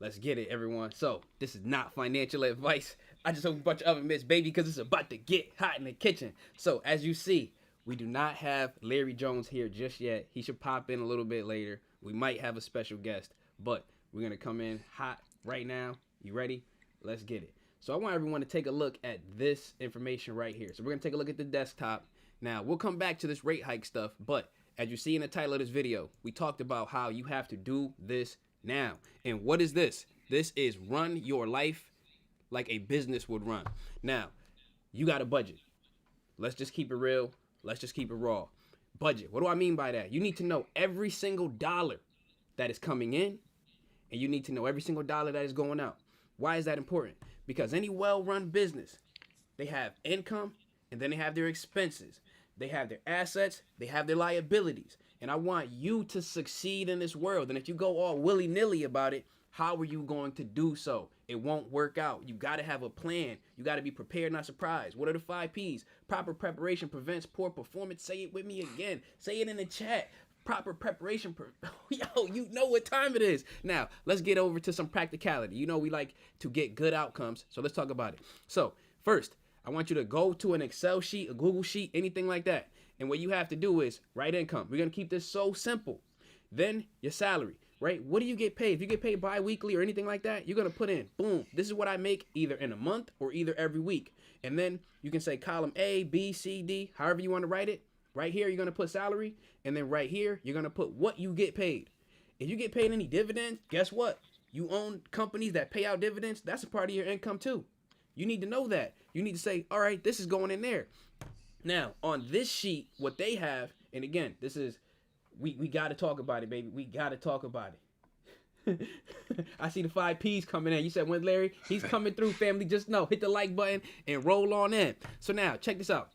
Let's get it, everyone. So, this is not financial advice. I just opened a bunch of oven mitts, baby, because it's about to get hot in the kitchen. So, as you see, we do not have Larry Jones here just yet. He should pop in a little bit later. We might have a special guest, but we're going to come in hot right now. You ready? Let's get it. So, I want everyone to take a look at this information right here. So, we're going to take a look at the desktop. Now, we'll come back to this rate hike stuff, but as you see in the title of this video, we talked about how you have to do this now. And what is this? This is run your life like a business would run. Now, you got a budget. Let's just keep it real. Let's just keep it raw. Budget. What do I mean by that? You need to know every single dollar that is coming in, and you need to know every single dollar that is going out. Why is that important? Because any well-run business, they have income, and then they have their expenses. They have their assets, they have their liabilities. And I want you to succeed in this world. And if you go all willy-nilly about it, how are you going to do so? It won't work out. You got to have a plan. You got to be prepared, not surprised. What are the 5 P's? Proper preparation prevents poor performance. Say it with me again. Say it in the chat. Proper preparation. Yo, you know what time it is. Now, let's get over to some practicality. You know we like to get good outcomes. So let's talk about it. So first, I want you to go to an Excel sheet, a Google sheet, anything like that. And what you have to do is write income. We're going to keep this so simple. Then your salary, right? What do you get paid? If you get paid bi-weekly or anything like that, you're going to put in, boom, this is what I make either in a month or either every week. And then you can say column A, B, C, D, however you want to write it. Right here, you're going to put salary. And then right here, you're going to put what you get paid. If you get paid any dividends, guess what? You own companies that pay out dividends. That's a part of your income too. You need to know that. You need to say, all right, this is going in there. Now, on this sheet, what they have, and again, this is, we got to talk about it, baby. We got to talk about it. I see the 5 P's coming in. You said, when Larry? He's coming through, family. Just know, hit the like button and roll on in. So now, check this out.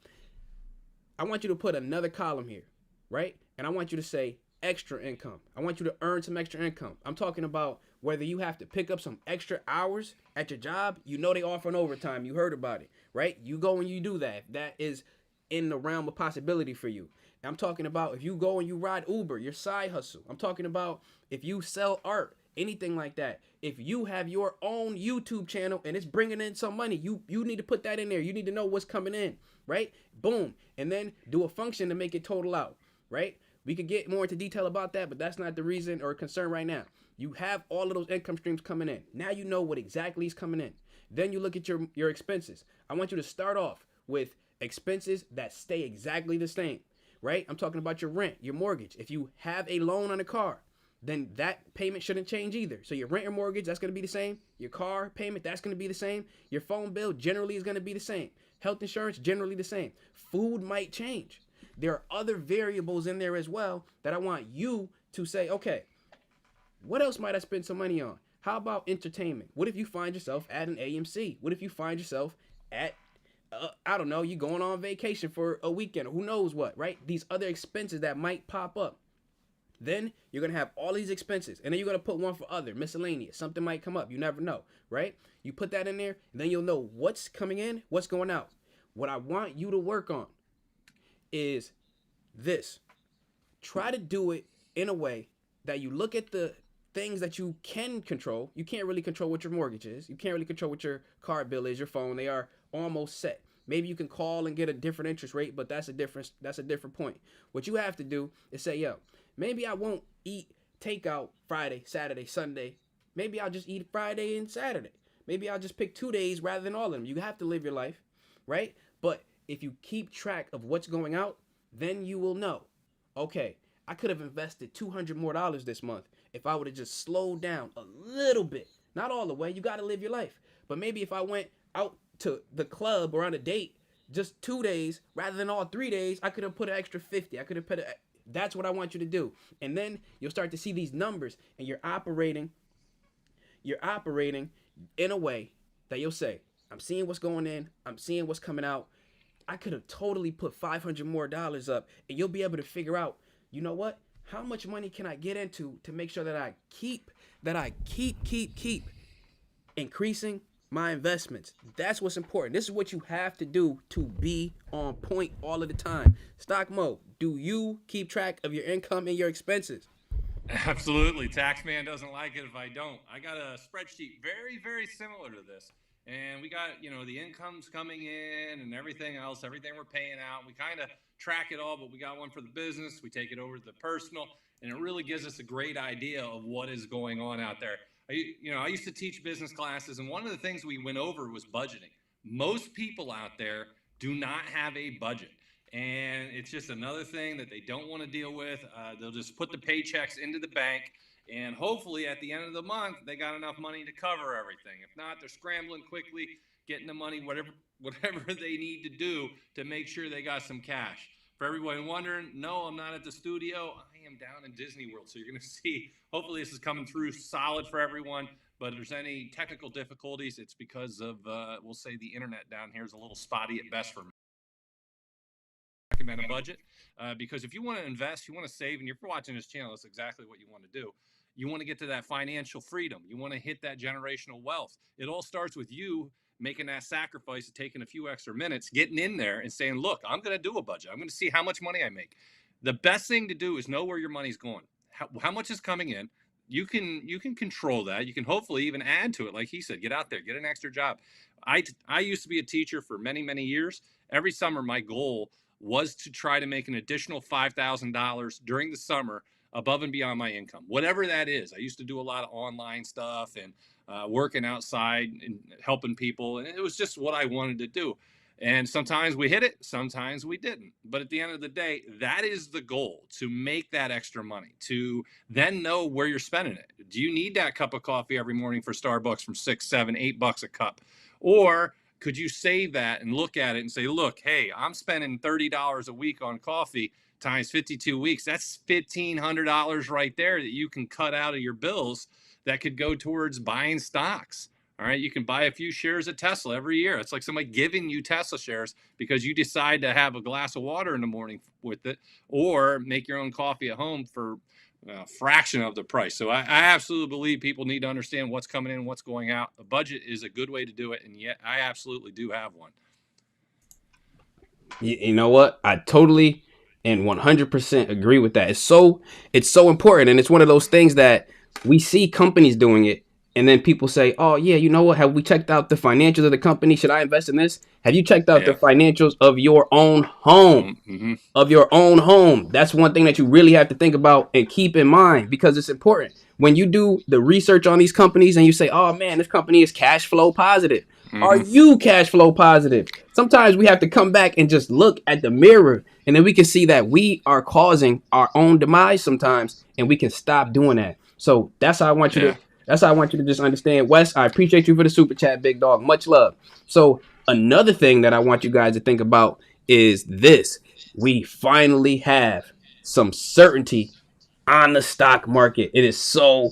I want you to put another column here, right? And I want you to say extra income. I want you to earn some extra income. I'm talking about whether you have to pick up some extra hours at your job. You know they offer an overtime. You heard about it, right? You go and you do that. That is in the realm of possibility for you. I'm talking about if you go and you ride Uber, your side hustle. I'm talking about if you sell art, anything like that. If you have your own YouTube channel and it's bringing in some money, you need to put that in there. You need to know what's coming in, right? Boom. And then do a function to make it total out, right? We could get more into detail about that, but that's not the reason or concern right now. You have all of those income streams coming in. Now you know what exactly is coming in. Then you look at your expenses. I want you to start off with expenses that stay exactly the same, right? I'm talking about your rent, your mortgage. If you have a loan on a car, then that payment shouldn't change either. So your rent or mortgage, that's going to be the same. Your car payment, that's going to be the same. Your phone bill generally is going to be the same. Health insurance, generally the same. Food might change. There are other variables in there as well that I want you to say, okay, what else might I spend some money on? How about entertainment? What if you find yourself at an AMC? What if you find yourself at, I don't know, you going on vacation for a weekend or who knows what, right? These other expenses that might pop up. Then you're going to have all these expenses. And then you're going to put one for other, miscellaneous. Something might come up. You never know, right? You put that in there, and then you'll know what's coming in, what's going out. What I want you to work on is this. Try to do it in a way that you look at the things that you can control. You can't really control what your mortgage is. You can't really control what your car bill is, your phone. They are almost set. Maybe you can call and get a different interest rate, but that's a different point. What you have to do is say, yo, maybe I won't eat takeout Friday, Saturday, Sunday. Maybe I'll just eat Friday and Saturday. Maybe I'll just pick 2 days rather than all of them. You have to live your life, right? But if you keep track of what's going out, then you will know, okay, I could have invested $200 more this month if I would have just slowed down a little bit. Not all the way. You got to live your life. But maybe if I went out to the club or on a date just 2 days rather than all 3 days, I could have put an extra 50. I could have put that's what I want you to do. And then you'll start to see these numbers and you're operating in a way that you'll say, I'm seeing what's going in. I'm seeing what's coming out. I could have totally put $500 more up, and you'll be able to figure out, you know what? How much money can I get into to make sure that I keep increasing my investments? That's what's important. This is what you have to do to be on point all of the time. Stock mode. Do you keep track of your income and your expenses? Absolutely. Taxman doesn't like it if I don't. I got a spreadsheet very similar to this. And we got, the incomes coming in and everything else, everything we're paying out. We kind of track it all, but we got one for the business. We take it over to the personal, and it really gives us a great idea of what is going on out there. I used to teach business classes, and one of the things we went over was budgeting. Most people out there do not have a budget, and it's just another thing that they don't want to deal with. They'll just put the paychecks into the bank, and hopefully at the end of the month they got enough money to cover everything. If not, they're scrambling quickly, getting the money, whatever they need to do to make sure they got some cash. For everyone wondering, no, I'm not at the studio. I am down in Disney World, so you're going to see. Hopefully, this is coming through solid for everyone. But if there's any technical difficulties, it's because of, we'll say, the internet down here is a little spotty at best for me. Recommend a budget, because if you want to invest, you want to save, and you're watching this channel, that's exactly what you want to do. You want to get to that financial freedom. You want to hit that generational wealth. It all starts with you making that sacrifice of taking a few extra minutes, getting in there and saying, look, I'm going to do a budget. I'm going to see how much money I make. The best thing to do is know where your money's going, how much is coming in. You can control that. You can hopefully even add to it. Like he said, get out there, get an extra job. I used to be a teacher for many years. Every summer, my goal was to try to make an additional $5,000 during the summer above and beyond my income, whatever that is. I used to do a lot of online stuff and working outside and helping people. And it was just what I wanted to do. And sometimes we hit it, sometimes we didn't. But at the end of the day, that is the goal, to make that extra money, to then know where you're spending it. Do you need that cup of coffee every morning for Starbucks from $6, $7, $8 a cup? Or could you save that and look at it and say, look, hey, I'm spending $30 a week on coffee times 52 weeks. That's $1,500 right there that you can cut out of your bills that could go towards buying stocks. All right, you can buy a few shares of Tesla every year. It's like somebody giving you Tesla shares because you decide to have a glass of water in the morning with it, or make your own coffee at home for a fraction of the price. So I absolutely believe people need to understand what's coming in, what's going out. A budget is a good way to do it, and yet I absolutely do have one. You know what? I totally and 100% agree with that. It's so important, and it's one of those things that we see companies doing it, and then people say, "Oh yeah, you know what? Have we checked out the financials of the company? Should I invest in this? Have you checked out the Yeah. financials of your own home?" Mm-hmm. Of your own home. That's one thing that you really have to think about and keep in mind, because it's important. When you do the research on these companies and you say, oh man, this company is cash flow positive. Are Mm-hmm. you cash flow positive? Sometimes we have to come back and just look at the mirror, and then we can see that we are causing our own demise sometimes, and we can stop doing that. So that's how I want you Yeah. to that's how I want you to just understand. Wes, I appreciate you for the super chat, big dog. Much love. So another thing that I want you guys to think about is this: we finally have some certainty on the stock market. It is so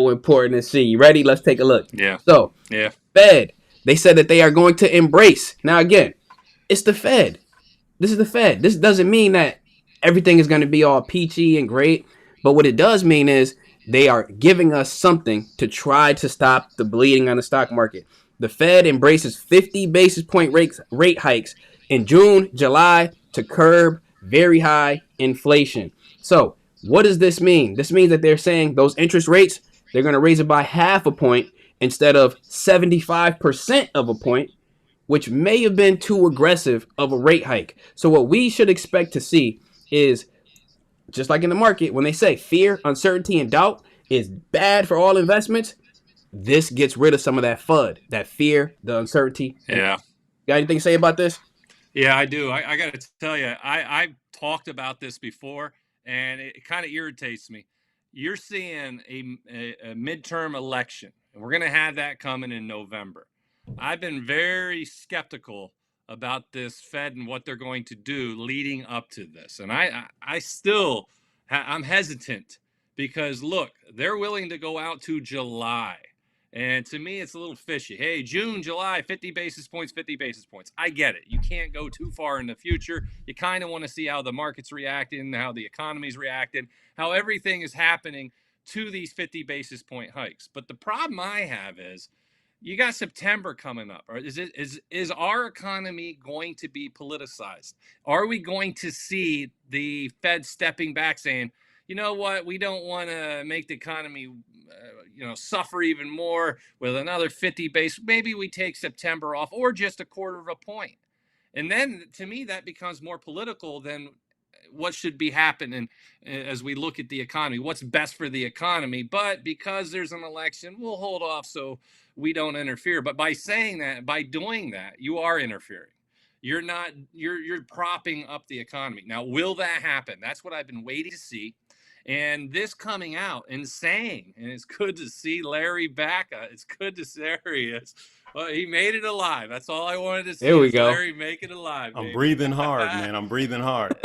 important to see. You ready? Let's take a look. Yeah. So, Yeah. Fed, they said that they are going to embrace. Now, again, it's the Fed. This is the Fed. This doesn't mean that everything is going to be all peachy and great, but what it does mean is they are giving us something to try to stop the bleeding on the stock market. The Fed embraces 50 basis point rate hikes in June, July to curb very high inflation. So, what does this mean? This means that they're saying those interest rates, they're going to raise it by half a point instead of 75% of a point, which may have been too aggressive of a rate hike. So what we should expect to see is, just like in the market, when they say fear, uncertainty, and doubt is bad for all investments, this gets rid of some of that FUD, that fear, the uncertainty. And Yeah. got anything to say about this? Yeah, I do. I got to tell you, I've talked about this before, and it kind of irritates me. You're seeing a midterm election, and we're going to have that coming in November. I've been very skeptical about this Fed and what they're going to do leading up to this, and I still I'm hesitant, because look, they're willing to go out to July. And to me, it's a little fishy. Hey, June, July, 50 basis points, 50 basis points. I get it. You can't go too far in the future. You kind of want to see how the market's reacting, how the economy's reacting, how everything is happening to these 50 basis point hikes. But the problem I have is, you got September coming up. Is our economy going to be politicized? Are we going to see the Fed stepping back saying, you know what, we don't want to make the economy, suffer even more with another 50 base. Maybe we take September off, or just a quarter of a point. And then to me, that becomes more political than what should be happening as we look at the economy, what's best for the economy. But because there's an election, we'll hold off so we don't interfere. But by saying that, by doing that, you are interfering. You're not, you're propping up the economy. Now, will that happen? That's what I've been waiting to see. And this coming out and saying, and it's good to see Larry back. It's good to see, there he is. Well, he made it alive. That's all I wanted to see. There we is go. Larry make it alive. I'm baby. breathing hard, man. I'm breathing hard.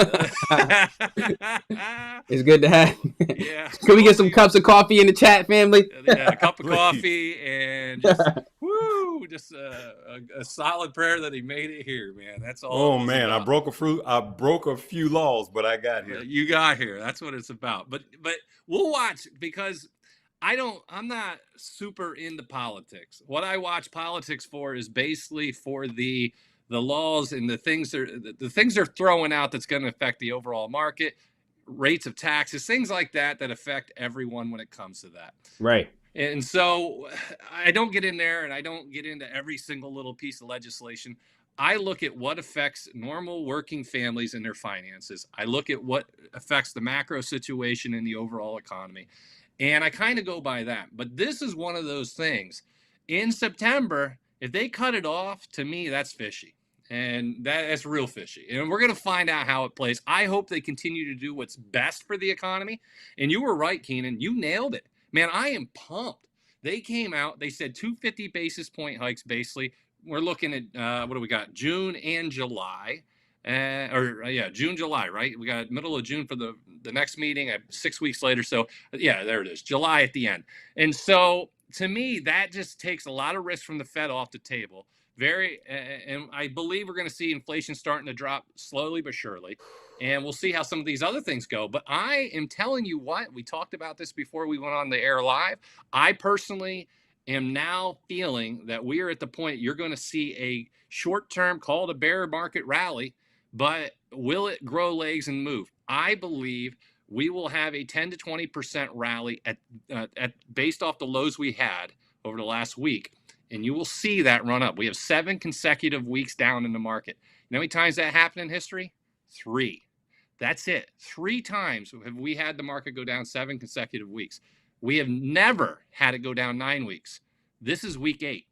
It's good to have. Yeah. Can we get some cups of coffee in the chat, family? Yeah, a cup of Please. coffee and just woo, just a solid prayer that he made it here, man. That's all. Oh man, I broke a few laws, but I got here. You got here. That's what it's about. But we'll watch, because I'm not super into politics. What I watch politics for is basically for the laws and the things they're throwing out that's going to affect the overall market, rates of taxes, things like that affect everyone when it comes to that. Right. And so I don't get in there, and I don't get into every single little piece of legislation. I look at what affects normal working families and their finances. I look at what affects the macro situation in the overall economy. And I kind of go by that. But this is one of those things. In September, if they cut it off, to me, that's fishy. And that's real fishy. And we're going to find out how it plays. I hope they continue to do what's best for the economy. And you were right, Keenan. You nailed it. Man, I am pumped. They came out. They said 250 basis point hikes, basically. We're looking at, what do we got? June and July. June, July, right? We got middle of June for the next meeting, 6 weeks later. So yeah, there it is, July at the end. And so to me, that just takes a lot of risk from the Fed off the table. And I believe we're going to see inflation starting to drop slowly but surely. And we'll see how some of these other things go. But I am telling you what, we talked about this before we went on the air live. I personally am now feeling that we are at the point you're going to see a short-term, called a bear market rally, but will it grow legs and move? I believe we will have a 10 to 20% rally at based off the lows we had over the last week. And you will see that run up. We have 7 consecutive weeks down in the market. You know how many times that happened in history? 3. That's it. 3 times have we had the market go down 7 consecutive weeks. We have never had it go down 9 weeks. This is week 8.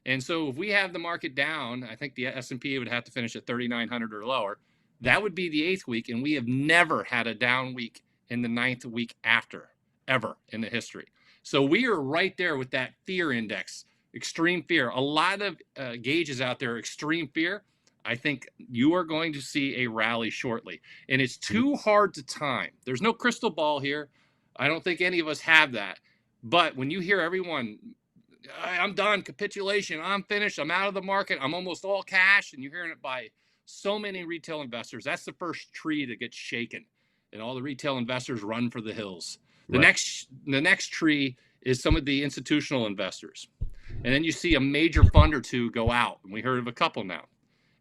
And so if we have the market down, I think the S&P would have to finish at 3,900 or lower. That would be the 8th week. And we have never had a down week in the 9th week after, ever in the history. So we are right there with that fear index, extreme fear. A lot of gauges out there, extreme fear. I think you are going to see a rally shortly. And it's too hard to time. There's no crystal ball here. I don't think any of us have that. But when you hear everyone, I'm done, capitulation, I'm finished, I'm out of the market, I'm almost all cash, and you're hearing it by so many retail investors, that's the first tree that gets shaken. And all the retail investors run for the hills. The next tree is some of the institutional investors. And then you see a major fund or two go out. And we heard of a couple now.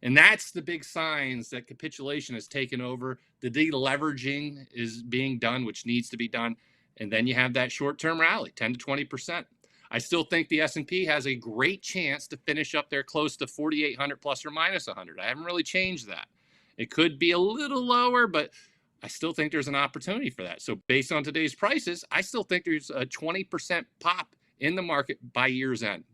And that's the big signs that capitulation has taken over. The deleveraging is being done, which needs to be done. And then you have that short-term rally, 10 to 20%. I still think the S&P has a great chance to finish up there close to 4,800 plus or minus 100. I haven't really changed that. It could be a little lower, but I still think there's an opportunity for that. So based on today's prices, I still think there's a 20% pop in the market by year's end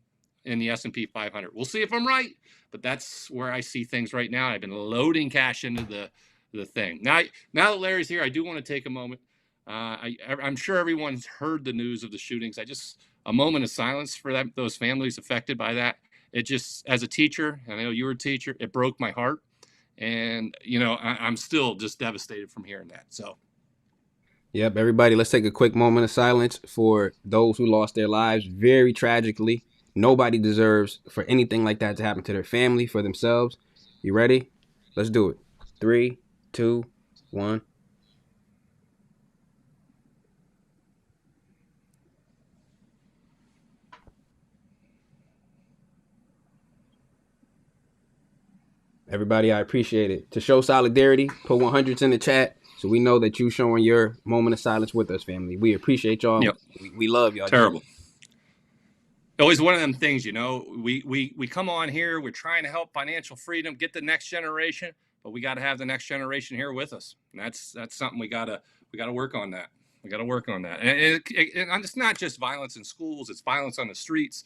in the S&P 500. We'll see if I'm right, but that's where I see things right now. I've been loading cash into the thing. Now that Larry's here, I do want to take a moment. I'm sure everyone's heard the news of the shootings. A moment of silence for those families affected by that. It just, as a teacher, I know you were a teacher, it broke my heart. And, I'm still just devastated from hearing that. So. Yep, everybody, let's take a quick moment of silence for those who lost their lives very tragically. Nobody deserves for anything like that to happen to their family, for themselves. You ready? Let's do it. 3, 2, 1. Everybody, I appreciate it. To show solidarity, put 100s in the chat. So we know that you showing your moment of silence with us, family. We appreciate y'all. Yep. We love y'all. Terrible. Always one of them things, you know, we come on here, we're trying to help financial freedom, get the next generation, but we got to have the next generation here with us. And that's something we got to work on that. We got to work on that. And it's not just violence in schools, it's violence on the streets.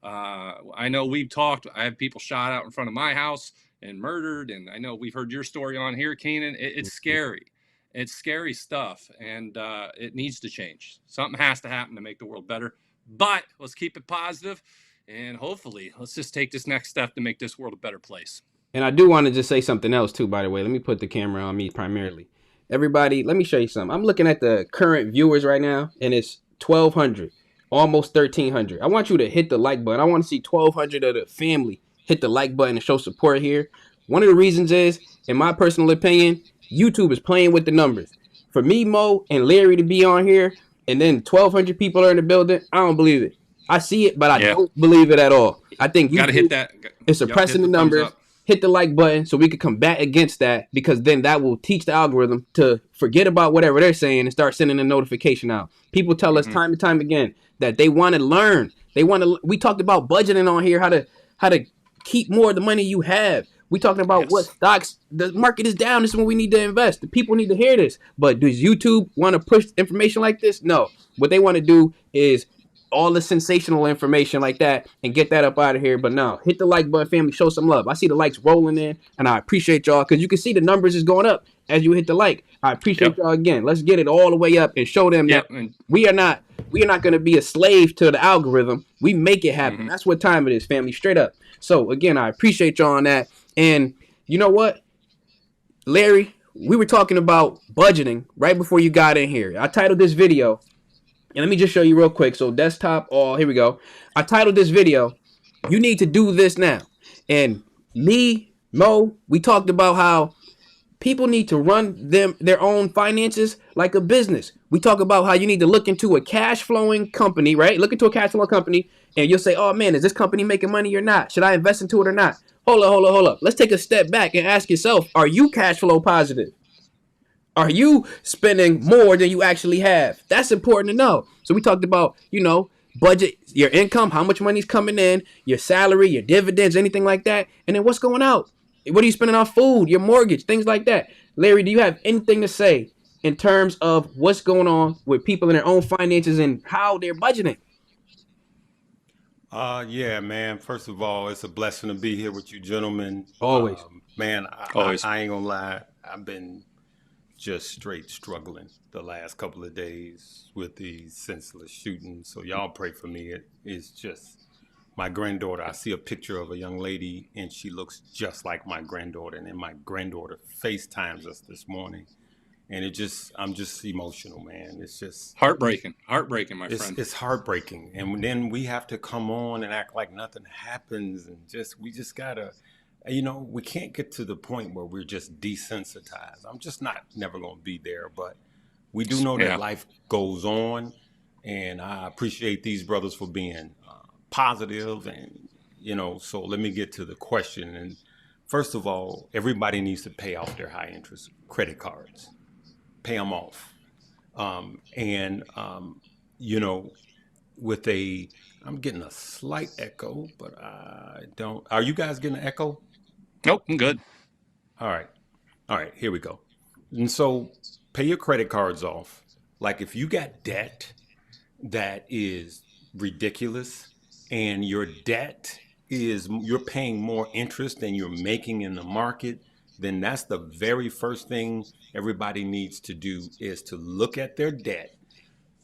I know we've talked, I have people shot out in front of my house and murdered. And I know we've heard your story on here, Keenan. It's scary. It's scary stuff. And it needs to change. Something has to happen to make the world better. But let's keep it positive, and hopefully let's just take this next step to make this world a better place. And I do want to just say something else too, by the way. Let me put the camera on me primarily. Everybody, let me show you something. I'm looking at the current viewers right now, and it's 1,200, almost 1,300. I want you to hit the like button. I want to see 1,200 of the family hit the like button and show support here. One of the reasons is, in my personal opinion, YouTube is playing with the numbers. For me, Mo, and Larry to be on here, and then 1,200 people are in the building, I don't believe it. I see it, but I don't believe it at all. I think you got to hit that. It's suppressing the numbers. Hit the like button so we can combat against that, because then that will teach the algorithm to forget about whatever they're saying and start sending a notification out. People tell us time and time again that they want to learn. We talked about budgeting on here, how to keep more of the money you have. We talking about what stocks, the market is down. This is when we need to invest. The people need to hear this. But does YouTube want to push information like this? No. What they want to do is all the sensational information like that and get that up out of here. But no, hit the like button, family. Show some love. I see the likes rolling in, and I appreciate y'all, because you can see the numbers is going up as you hit the like. I appreciate y'all again. Let's get it all the way up and show them that we are not going to be a slave to the algorithm. We make it happen. That's what time it is, family. Straight up. So again, I appreciate y'all on that. And you know what, Larry, we were talking about budgeting right before you got in here. I titled this video, and let me just show you real quick. So desktop, here we go. I titled this video, "You Need to Do This Now." And me, Mo, we talked about how people need to run their own finances like a business. We talk about how you need to look into a cash flowing company, right? Look into a cash flowing company, and you'll say, oh man, is this company making money or not? Should I invest into it or not? Hold up. Let's take a step back and ask yourself, are you cash flow positive? Are you spending more than you actually have? That's important to know. So we talked about, budget, your income, how much money's coming in, your salary, your dividends, anything like that. And then what's going out? What are you spending on food, your mortgage, things like that? Larry, do you have anything to say in terms of what's going on with people in their own finances and how they're budgeting? Yeah, man. First of all, it's a blessing to be here with you gentlemen. Always. Man, Always. I ain't gonna lie. I've been just straight struggling the last couple of days with these senseless shootings. So y'all pray for me. It's just my granddaughter. I see a picture of a young lady, and she looks just like my granddaughter. And then my granddaughter FaceTimes us this morning. And I'm just emotional, man. It's just heartbreaking, my friend. It's heartbreaking. And then we have to come on and act like nothing happens. And we just gotta, we can't get to the point where we're just desensitized. I'm just never going to be there. But we do know that life goes on. And I appreciate these brothers for being positive. And, so let me get to the question. And first of all, everybody needs to pay off their high interest credit cards. Pay them off. I'm getting a slight echo, but I don't. Are you guys getting an echo? Nope, I'm good. All right, here we go. And so pay your credit cards off. Like if you got debt that is ridiculous, and your debt is, you're paying more interest than you're making in the market, then that's the very first thing everybody needs to do, is to look at their debt,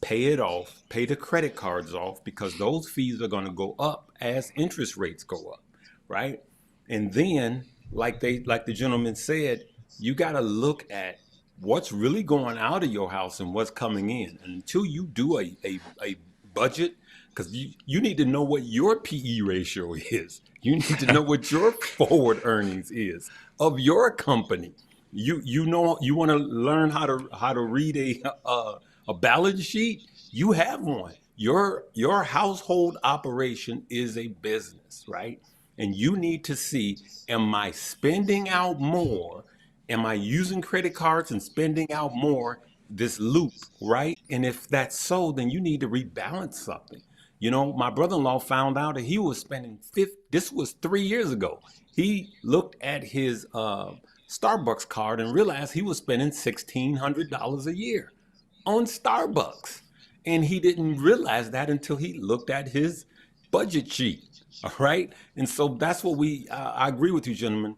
pay it off, pay the credit cards off, because those fees are going to go up as interest rates go up, right? And then, like the gentleman said, you got to look at what's really going out of your house and what's coming in. And until you do a budget, because you need to know what your PE ratio is. You need to know what your forward earnings is of your company. You want to learn how to read a balance sheet. You have one. Your household operation is a business, right? And you need to see, am I spending out more Am I using credit cards and spending out more, this loop, right? And if that's so, then you need to rebalance something. You know, my brother-in-law found out that he was spending this was 3 years ago. He looked at his Starbucks card and realized he was spending $1,600 a year on Starbucks. And he didn't realize that until he looked at his budget sheet. All right. And so that's what I agree with you, gentlemen.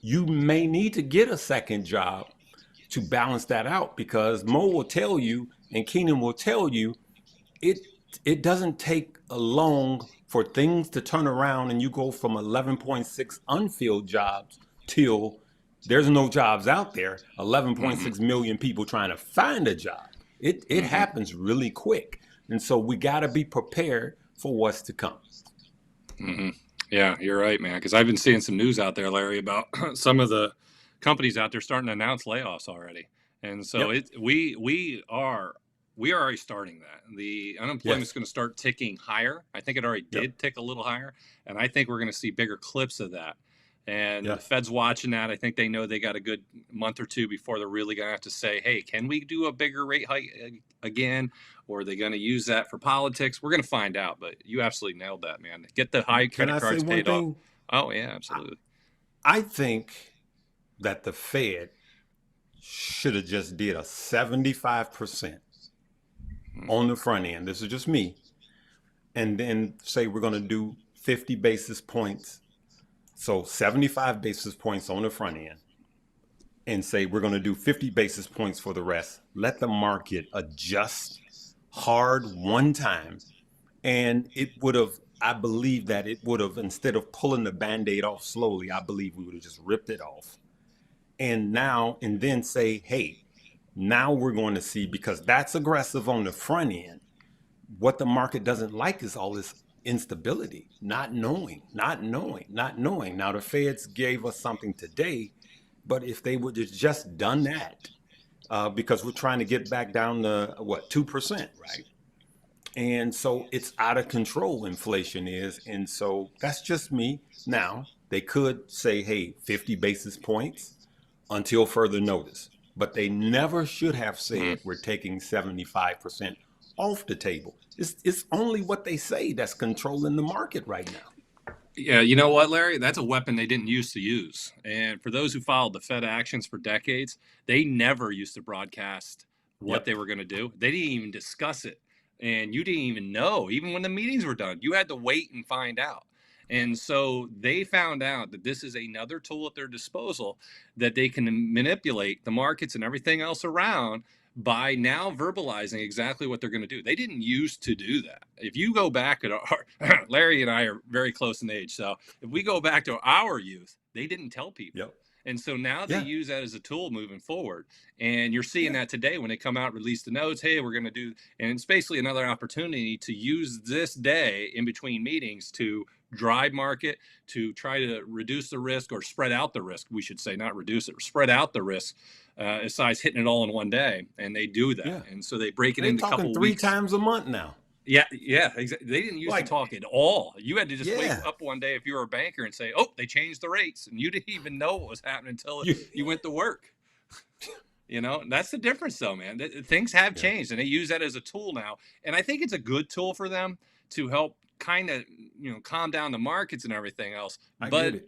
You may need to get a second job to balance that out, because Mo will tell you and Keenan will tell you it doesn't take long for things to turn around and you go from 11.6 unfilled jobs till there's no jobs out there, 11.6 million people trying to find a job. It happens really quick. And so we got to be prepared for what's to come. Mm-hmm. Yeah, you're right, man. Because I've been seeing some news out there, Larry, about some of the companies out there starting to announce layoffs already. And so we are already starting that. The unemployment is going to start ticking higher. I think it already did tick a little higher. And I think we're going to see bigger clips of that. And the Fed's watching that. I think they know they got a good month or two before they're really going to have to say, hey, can we do a bigger rate hike again? Or are they going to use that for politics? We're going to find out. But you absolutely nailed that, man. Get the high credit cards paid off. Oh, yeah, absolutely. I think that the Fed should have just did a 75% on the front end. This is just me. And then say we're going to do 50 basis points. So 75 basis points on the front end, and say we're going to do 50 basis points for the rest. Let the market adjust hard one time. And I believe that it would have, instead of pulling the Band-Aid off slowly, I believe we would have just ripped it off. And then say, hey, now we're going to see, because that's aggressive on the front end. What the market doesn't like is all this instability, not knowing. Now the Feds gave us something today, but if they would have just done that, because we're trying to get back down to 2%, right? And so it's out of control, inflation is. And so that's just me. Now they could say, hey, 50 basis points until further notice, but they never should have said we're taking 75% off the table. It's only what they say that's controlling the market right now. Yeah, you know what, Larry? That's a weapon they didn't used to use. And for those who followed the Fed actions for decades, they never used to broadcast what they were going to do. They didn't even discuss it. And you didn't even know, even when the meetings were done. You had to wait and find out. And so they found out that this is another tool at their disposal that they can manipulate the markets and everything else around by now verbalizing exactly what they're going to do. They didn't used to do that. If you go back at Larry and I are very close in age. So if we go back to our youth, they didn't tell people. Yep. And so now they use that as a tool moving forward. And you're seeing that today when they come out, release the notes. Hey, we're going to do, and it's basically another opportunity to use this day in between meetings to drive market, to try to reduce the risk, or spread out the risk, we should say, not reduce it, spread out the risk, besides hitting it all in one day. And they do that. Yeah. And so they break it into a couple three weeks. times a month now. Yeah, exactly. They didn't used to talk at all. You had to just wake up one day if you were a banker and say, oh, they changed the rates. And you didn't even know what was happening until you went to work. You know, that's the difference though, man. Things have changed, and they use that as a tool now. And I think it's a good tool for them to help kind of, calm down the markets and everything else. But,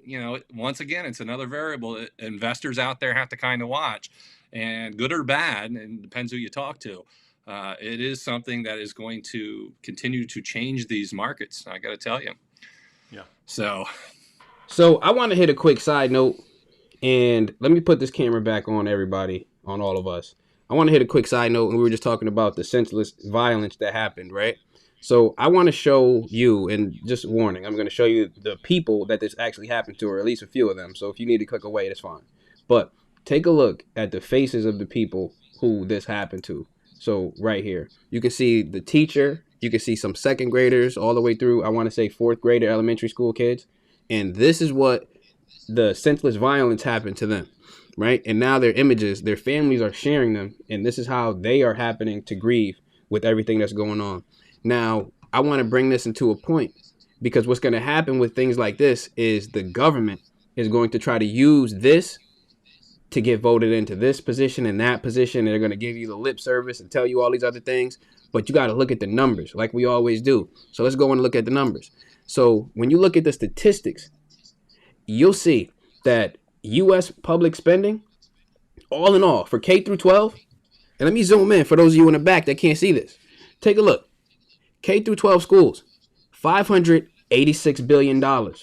once again, it's another variable that investors out there have to kind of watch. And good or bad, and it depends who you talk to, it is something that is going to continue to change these markets. I got to tell you. Yeah. So I want to hit a quick side note, and let me put this camera back on everybody, on all of us. I want to hit a quick side note, and we were just talking about the senseless violence that happened, right? So I want to show you, and just warning, I'm going to show you the people that this actually happened to, or at least a few of them. So if you need to click away, that's fine. But take a look at the faces of the people who this happened to. So right here, you can see the teacher, you can see some second graders all the way through, I want to say fourth grader elementary school kids. And this is what the senseless violence happened to them, right? And now their images, their families are sharing them. And this is how they are happening to grieve with everything that's going on. Now, I want to bring this into a point, because what's going to happen with things like this is the government is going to try to use this to get voted into this position and that position, and they're going to give you the lip service and tell you all these other things. But you got to look at the numbers like we always do. So let's go and look at the numbers. So when you look at the statistics, you'll see that U.S. public spending, all in all, for K through 12, and let me zoom in for those of you in the back that can't see this. Take a look. K through 12 schools, $586 billion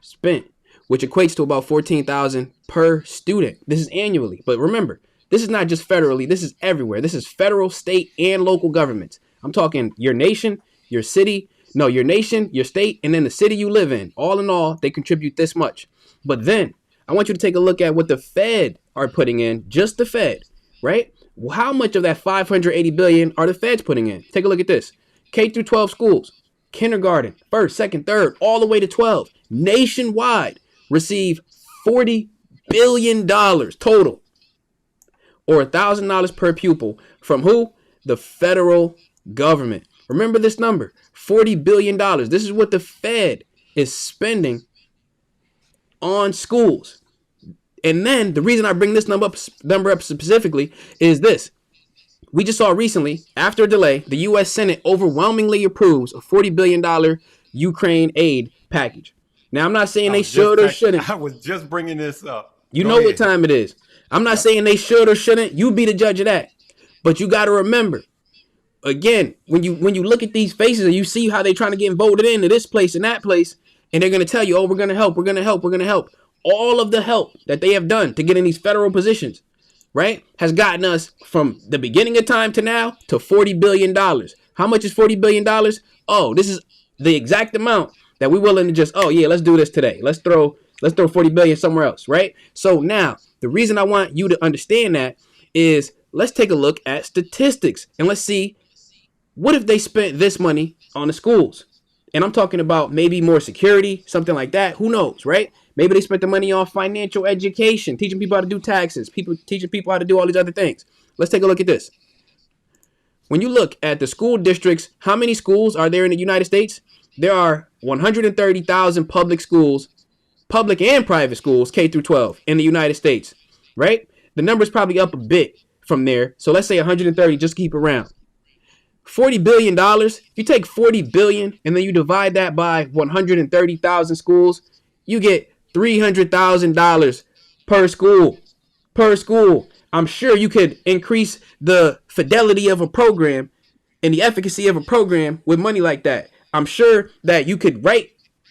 spent, which equates to about $14,000 per student. This is annually. But remember, this is not just federally. This is everywhere. This is federal, state, and local governments. I'm talking your nation, your city, no, your nation, your state, and then the city you live in. All in all, they contribute this much. But then I want you to take a look at what the Fed are putting in, just the Fed, right? How much of that 580 billion are the Feds putting in? Take a look at this. K through 12 schools, kindergarten, first, second, third, all the way to 12, nationwide, receive $40 billion total, or $1,000 per pupil from who? The federal government. Remember this number, $40 billion. This is what the Fed is spending on schools. And then the reason I bring this number up specifically is this. We just saw recently, after a delay, the U.S. Senate overwhelmingly approves a $40 billion Ukraine aid package. Now, I'm not saying they should or shouldn't. I was just bringing this up. You know what time it is. I'm not saying they should or shouldn't. You be the judge of that. But you got to remember, again, when you look at these faces and you see how they're trying to get voted into this place and that place, and they're going to tell you, oh, we're going to help, we're going to help, we're going to help. All of the help that they have done to get in these federal positions, right, has gotten us from the beginning of time to now to $40 billion. How much is $40 billion? Oh, this is the exact amount that we're willing to just, oh, yeah, let's do this today. Let's throw 40 billion somewhere else, right? So now the reason I want you to understand that is let's take a look at statistics and let's see what if they spent this money on the schools. And I'm talking about maybe more security, something like that. Who knows, right? Maybe they spent the money on financial education, teaching people how to do taxes, teaching people how to do all these other things. Let's take a look at this. When you look at the school districts, how many schools are there in the United States? There are 130,000 public schools, public and private schools, K through 12 in the United States, right? The number's probably up a bit from there. So let's say 130, just keep around. $40 billion. If you take $40 billion and then you divide that by 130,000 schools, you get $300,000 per school. Per school. I'm sure you could increase the fidelity of a program and the efficacy of a program with money like that. I'm sure that you could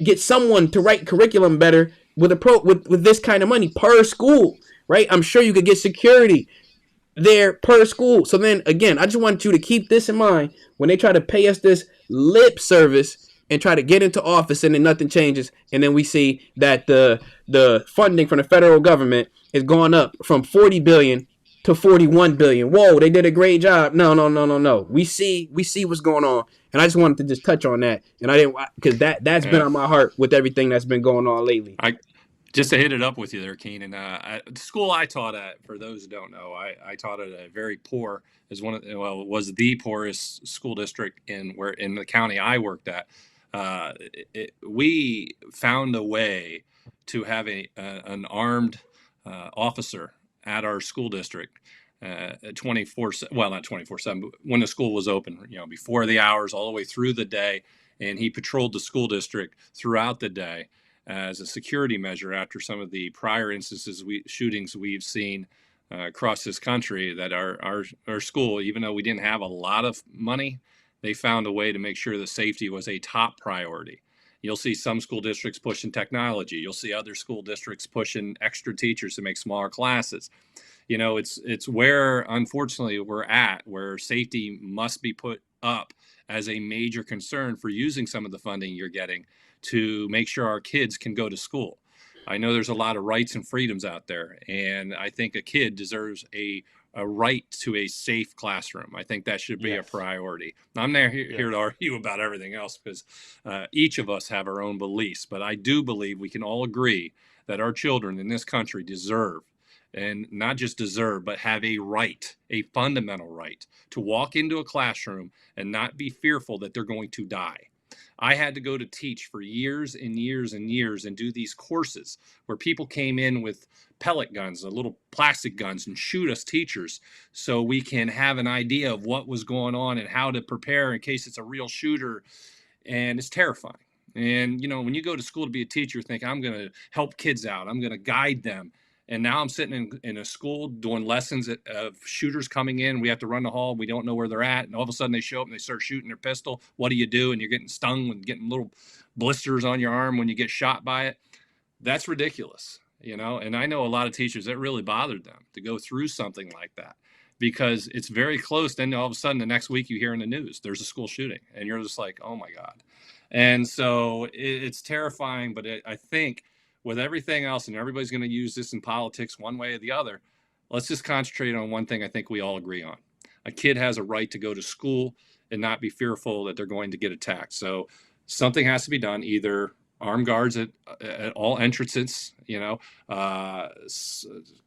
get someone to write curriculum better with with this kind of money per school, right? I'm sure you could get security there per school. So then again, I just want you to keep this in mind when they try to pay us this lip service and try to get into office and then nothing changes. And then we see that the funding from the federal government is going up from 40 billion to 41 billion. Whoa, they did a great job. No. We see what's going on. And I just wanted to just touch on that. And I didn't, because that's been on my heart with everything that's been going on lately. Just to hit it up with you there, Keenan, the school I taught at, for those who don't know, I taught at a very poor, it was the poorest school district in the county I worked at. We found a way to have an armed officer at our school district 24/7, well, not 24/7, but when the school was open, before the hours, all the way through the day. And he patrolled the school district throughout the day as a security measure after some of the prior shootings we've seen across this country, that our school, even though we didn't have a lot of money, they found a way to make sure that safety was a top priority. You'll see some school districts pushing technology. You'll see other school districts pushing extra teachers to make smaller classes. It's where, unfortunately, we're at, where safety must be put up as a major concern for using some of the funding you're getting to make sure our kids can go to school. I know there's a lot of rights and freedoms out there, and I think a kid deserves a right to a safe classroom. I think that should be a priority. I'm not here to argue about everything else, because each of us have our own beliefs, but I do believe we can all agree that our children in this country deserve, and not just deserve, but have a right, a fundamental right, to walk into a classroom and not be fearful that they're going to die. I had to go to teach for years and years and years and do these courses where people came in with pellet guns, little plastic guns, and shoot us teachers so we can have an idea of what was going on and how to prepare in case it's a real shooter. And it's terrifying. And, when you go to school to be a teacher, think I'm going to help kids out, I'm going to guide them. And now I'm sitting in a school doing lessons of shooters coming in. We have to run the hall. We don't know where they're at. And all of a sudden they show up and they start shooting their pistol. What do you do? And you're getting stung and getting little blisters on your arm when you get shot by it. That's ridiculous, And I know a lot of teachers, that really bothered them to go through something like that because it's very close. Then all of a sudden the next week you hear in the news, there's a school shooting. And you're just like, oh my God. And so it's terrifying. But I think with everything else, and everybody's going to use this in politics one way or the other, let's just concentrate on one thing I think we all agree on. A kid has a right to go to school and not be fearful that they're going to get attacked. So something has to be done, either armed guards at all entrances,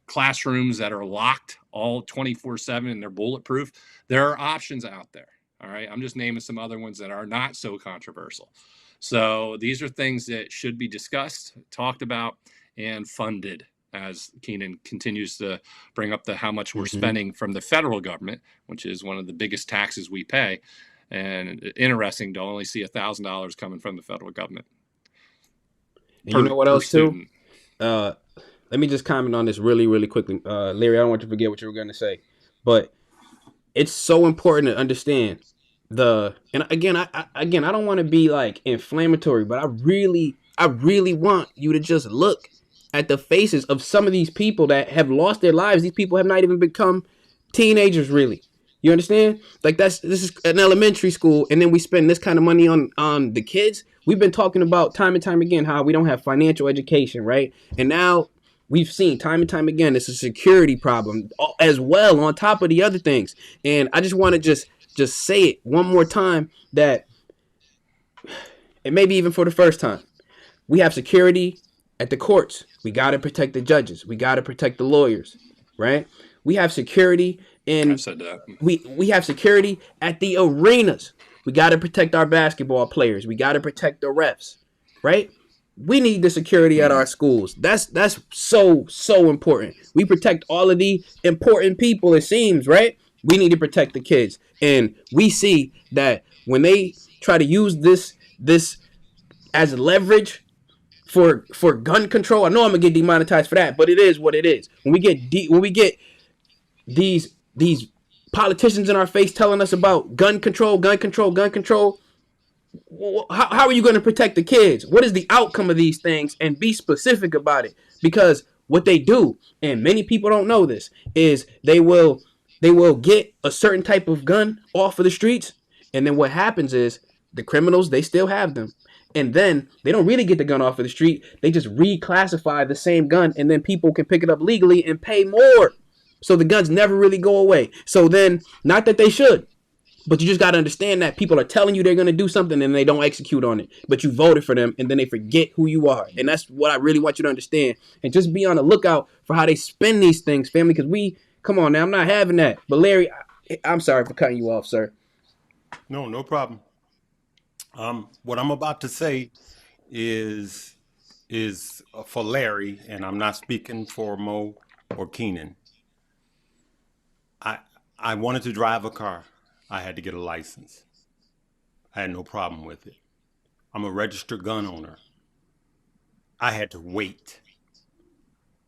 classrooms that are locked all 24/7 and they're bulletproof. There are options out there. All right. I'm just naming some other ones that are not so controversial. So these are things that should be discussed, talked about, and funded, as Keenan continues to bring up how much we're spending from the federal government, which is one of the biggest taxes we pay. And interesting to only see $1,000 coming from the federal government. And you know what else too? Let me just comment on this really, really quickly. Larry, I don't want you to forget what you were going to say, but it's so important to understand and again, I don't want to be like inflammatory, but I really want you to just look at the faces of some of these people that have lost their lives. These people have not even become teenagers, really. You understand? Like this is an elementary school, and then we spend this kind of money on the kids. We've been talking about time and time again how we don't have financial education, right? And now we've seen time and time again it's a security problem as well on top of the other things. And I just want to just say it one more time that, and maybe even for the first time, we have security at the courts. We got to protect the judges. We got to protect the lawyers, right? We have security in, we have security at the arenas. We got to protect our basketball players. We got to protect the refs, right? We need the security at our schools. That's so important. We protect all of the important people, it seems, right? We need to protect the kids. And we see that when they try to use this as leverage for gun control, I know I'm gonna get demonetized for that, but it is what it is. When we get these politicians in our face telling us about gun control, how are you going to protect the kids? What is the outcome of these things? And be specific about it. Because what they do, and many people don't know this, is they will get a certain type of gun off of the streets. And then what happens is the criminals, they still have them. And then they don't really get the gun off of the street. They just reclassify the same gun, and then people can pick it up legally and pay more. So the guns never really go away. So then, not that they should, but you just got to understand that people are telling you they're going to do something and they don't execute on it. But you voted for them and then they forget who you are. And that's what I really want you to understand. And just be on the lookout for how they spend these things, family, because come on now, I'm not having that. But Larry, I'm sorry for cutting you off, sir. No problem. What I'm about to say is for Larry, and I'm not speaking for Mo or Keenan. I wanted to drive a car. I had to get a license. I had no problem with it. I'm a registered gun owner. I had to wait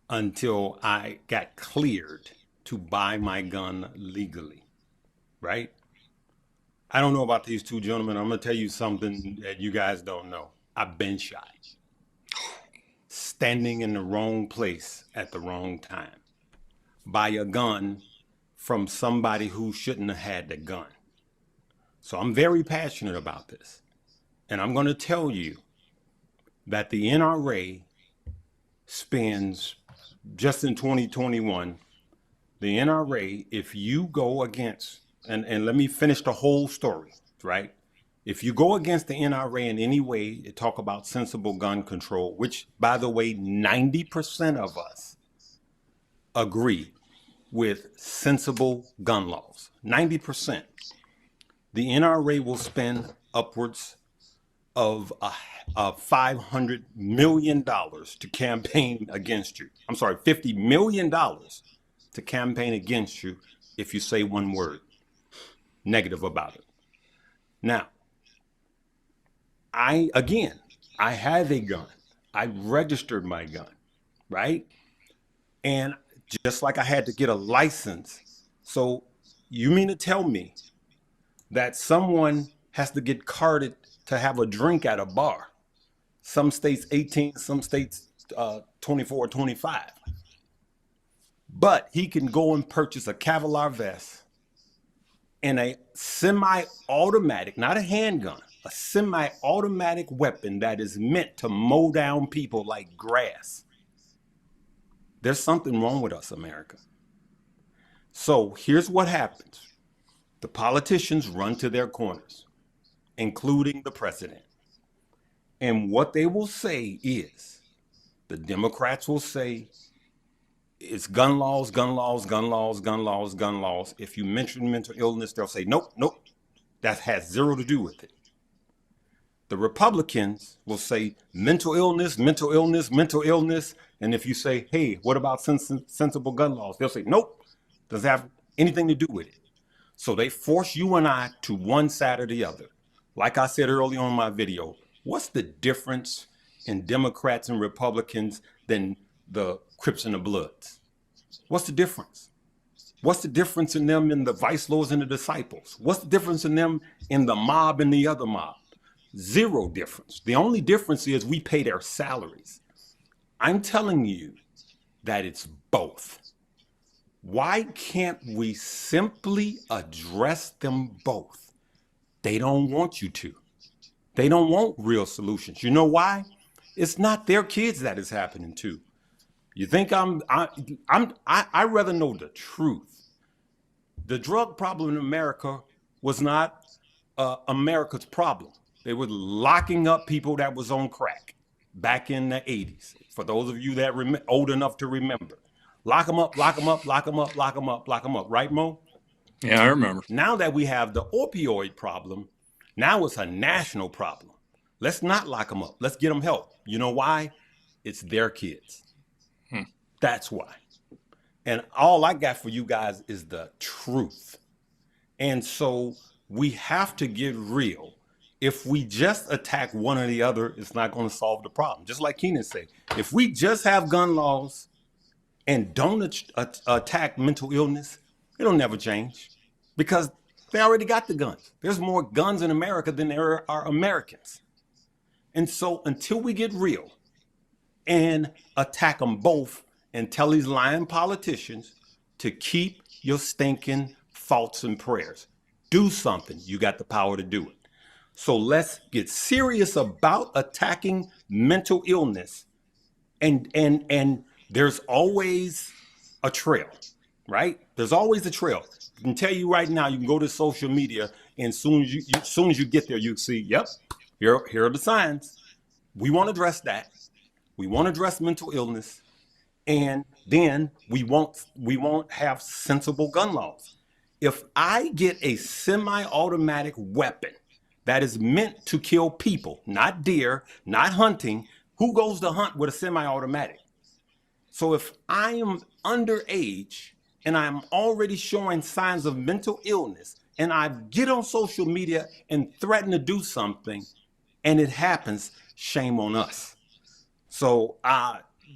until I got cleared to buy my gun legally, right? I don't know about these two gentlemen. I'm going to tell you something that you guys don't know. I've been shot. Standing in the wrong place at the wrong time. By a gun from somebody who shouldn't have had the gun. So I'm very passionate about this. And I'm going to tell you that the NRA spends, just in 2021, the NRA, if you go against, and let me finish the whole story, right? If you go against the NRA in any way, to talk about sensible gun control, which, by the way, 90% of us agree with sensible gun laws, 90%. The NRA will spend upwards of $500 million to campaign against you. I'm sorry, $50 million to campaign against you if you say one word negative about it. Now, I have a gun. I registered my gun, right? And just like I had to get a license. So you mean to tell me that someone has to get carded to have a drink at a bar? Some states 18, some states 24, 25. But he can go and purchase a Kevlar vest and a semi-automatic, not a handgun, a semi-automatic weapon that is meant to mow down people like grass. There's something wrong with us, America. So here's what happens. The politicians run to their corners, including the president. And what they will say is, the Democrats will say, it's gun laws, gun laws, gun laws, gun laws, gun laws. If you mention mental illness, they'll say, nope, nope, that has zero to do with it. The Republicans will say mental illness, mental illness, mental illness. And if you say, hey, what about sensible gun laws? They'll say, nope, doesn't have anything to do with it. So they force you and I to one side or the other. Like I said earlier on in my video, what's the difference in Democrats and Republicans than the Crips and the Bloods? What's the difference? What's the difference in them and the vice lords and the disciples? What's the difference in them and the mob and the other mob? Zero difference. The only difference is we pay their salaries. I'm telling you that it's both. Why can't we simply address them both? They don't want you to. They don't want real solutions. You know why? It's not their kids that is happening to. You think I rather know the truth. The drug problem in America was not America's problem. They were locking up people that was on crack back in the 80s. For those of you that old enough to remember, lock them up, lock them up, lock them up, lock them up, lock them up. Right, Mo? Yeah, I remember. Now that we have the opioid problem, now it's a national problem. Let's not lock them up. Let's get them help. You know why? It's their kids. That's why. And all I got for you guys is the truth. And so we have to get real. If we just attack one or the other, it's not going to solve the problem. Just like Keenan said, if we just have gun laws and don't attack mental illness, it'll never change because they already got the guns. There's more guns in America than there are Americans. And so until we get real and attack them both and tell these lying politicians to keep your stinking thoughts and prayers, do something. You got the power to do it. So let's get serious about attacking mental illness. And there's always a trail, right? There's always a trail. I can tell you right now, you can go to social media and as soon as you get there, you see, yep, here are the signs. We want to address that. We want to address mental illness. And then we won't have sensible gun laws. If I get a semi-automatic weapon that is meant to kill people, not deer, not hunting, who goes to hunt with a semi-automatic? So if I am underage and I'm already showing signs of mental illness and I get on social media and threaten to do something and it happens, shame on us. So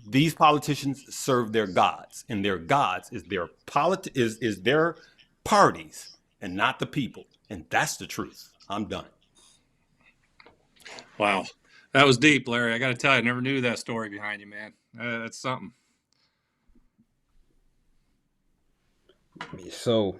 these politicians serve their gods, and their gods is their parties and not the people. And that's the truth. I'm done. Wow. That was deep, Larry. I got to tell you, I never knew that story behind you, man. That's something. So,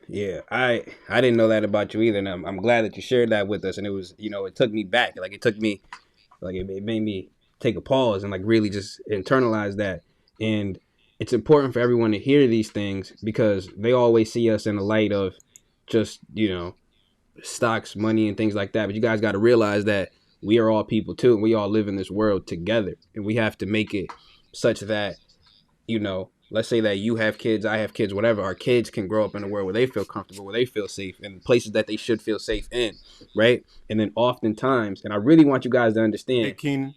yeah, I didn't know that about you either, and I'm glad that you shared that with us. And it was, it took me back. It made me take a pause and really just internalize that. And it's important for everyone to hear these things because they always see us in the light of just, stocks, money, and things like that. But you guys got to realize that we are all people too, and we all live in this world together, and we have to make it such that, let's say that you have kids, I have kids, whatever, our kids can grow up in a world where they feel comfortable, where they feel safe, in places that they should feel safe in, right? And then oftentimes, and I really want you guys to Hey, understand. Keenan,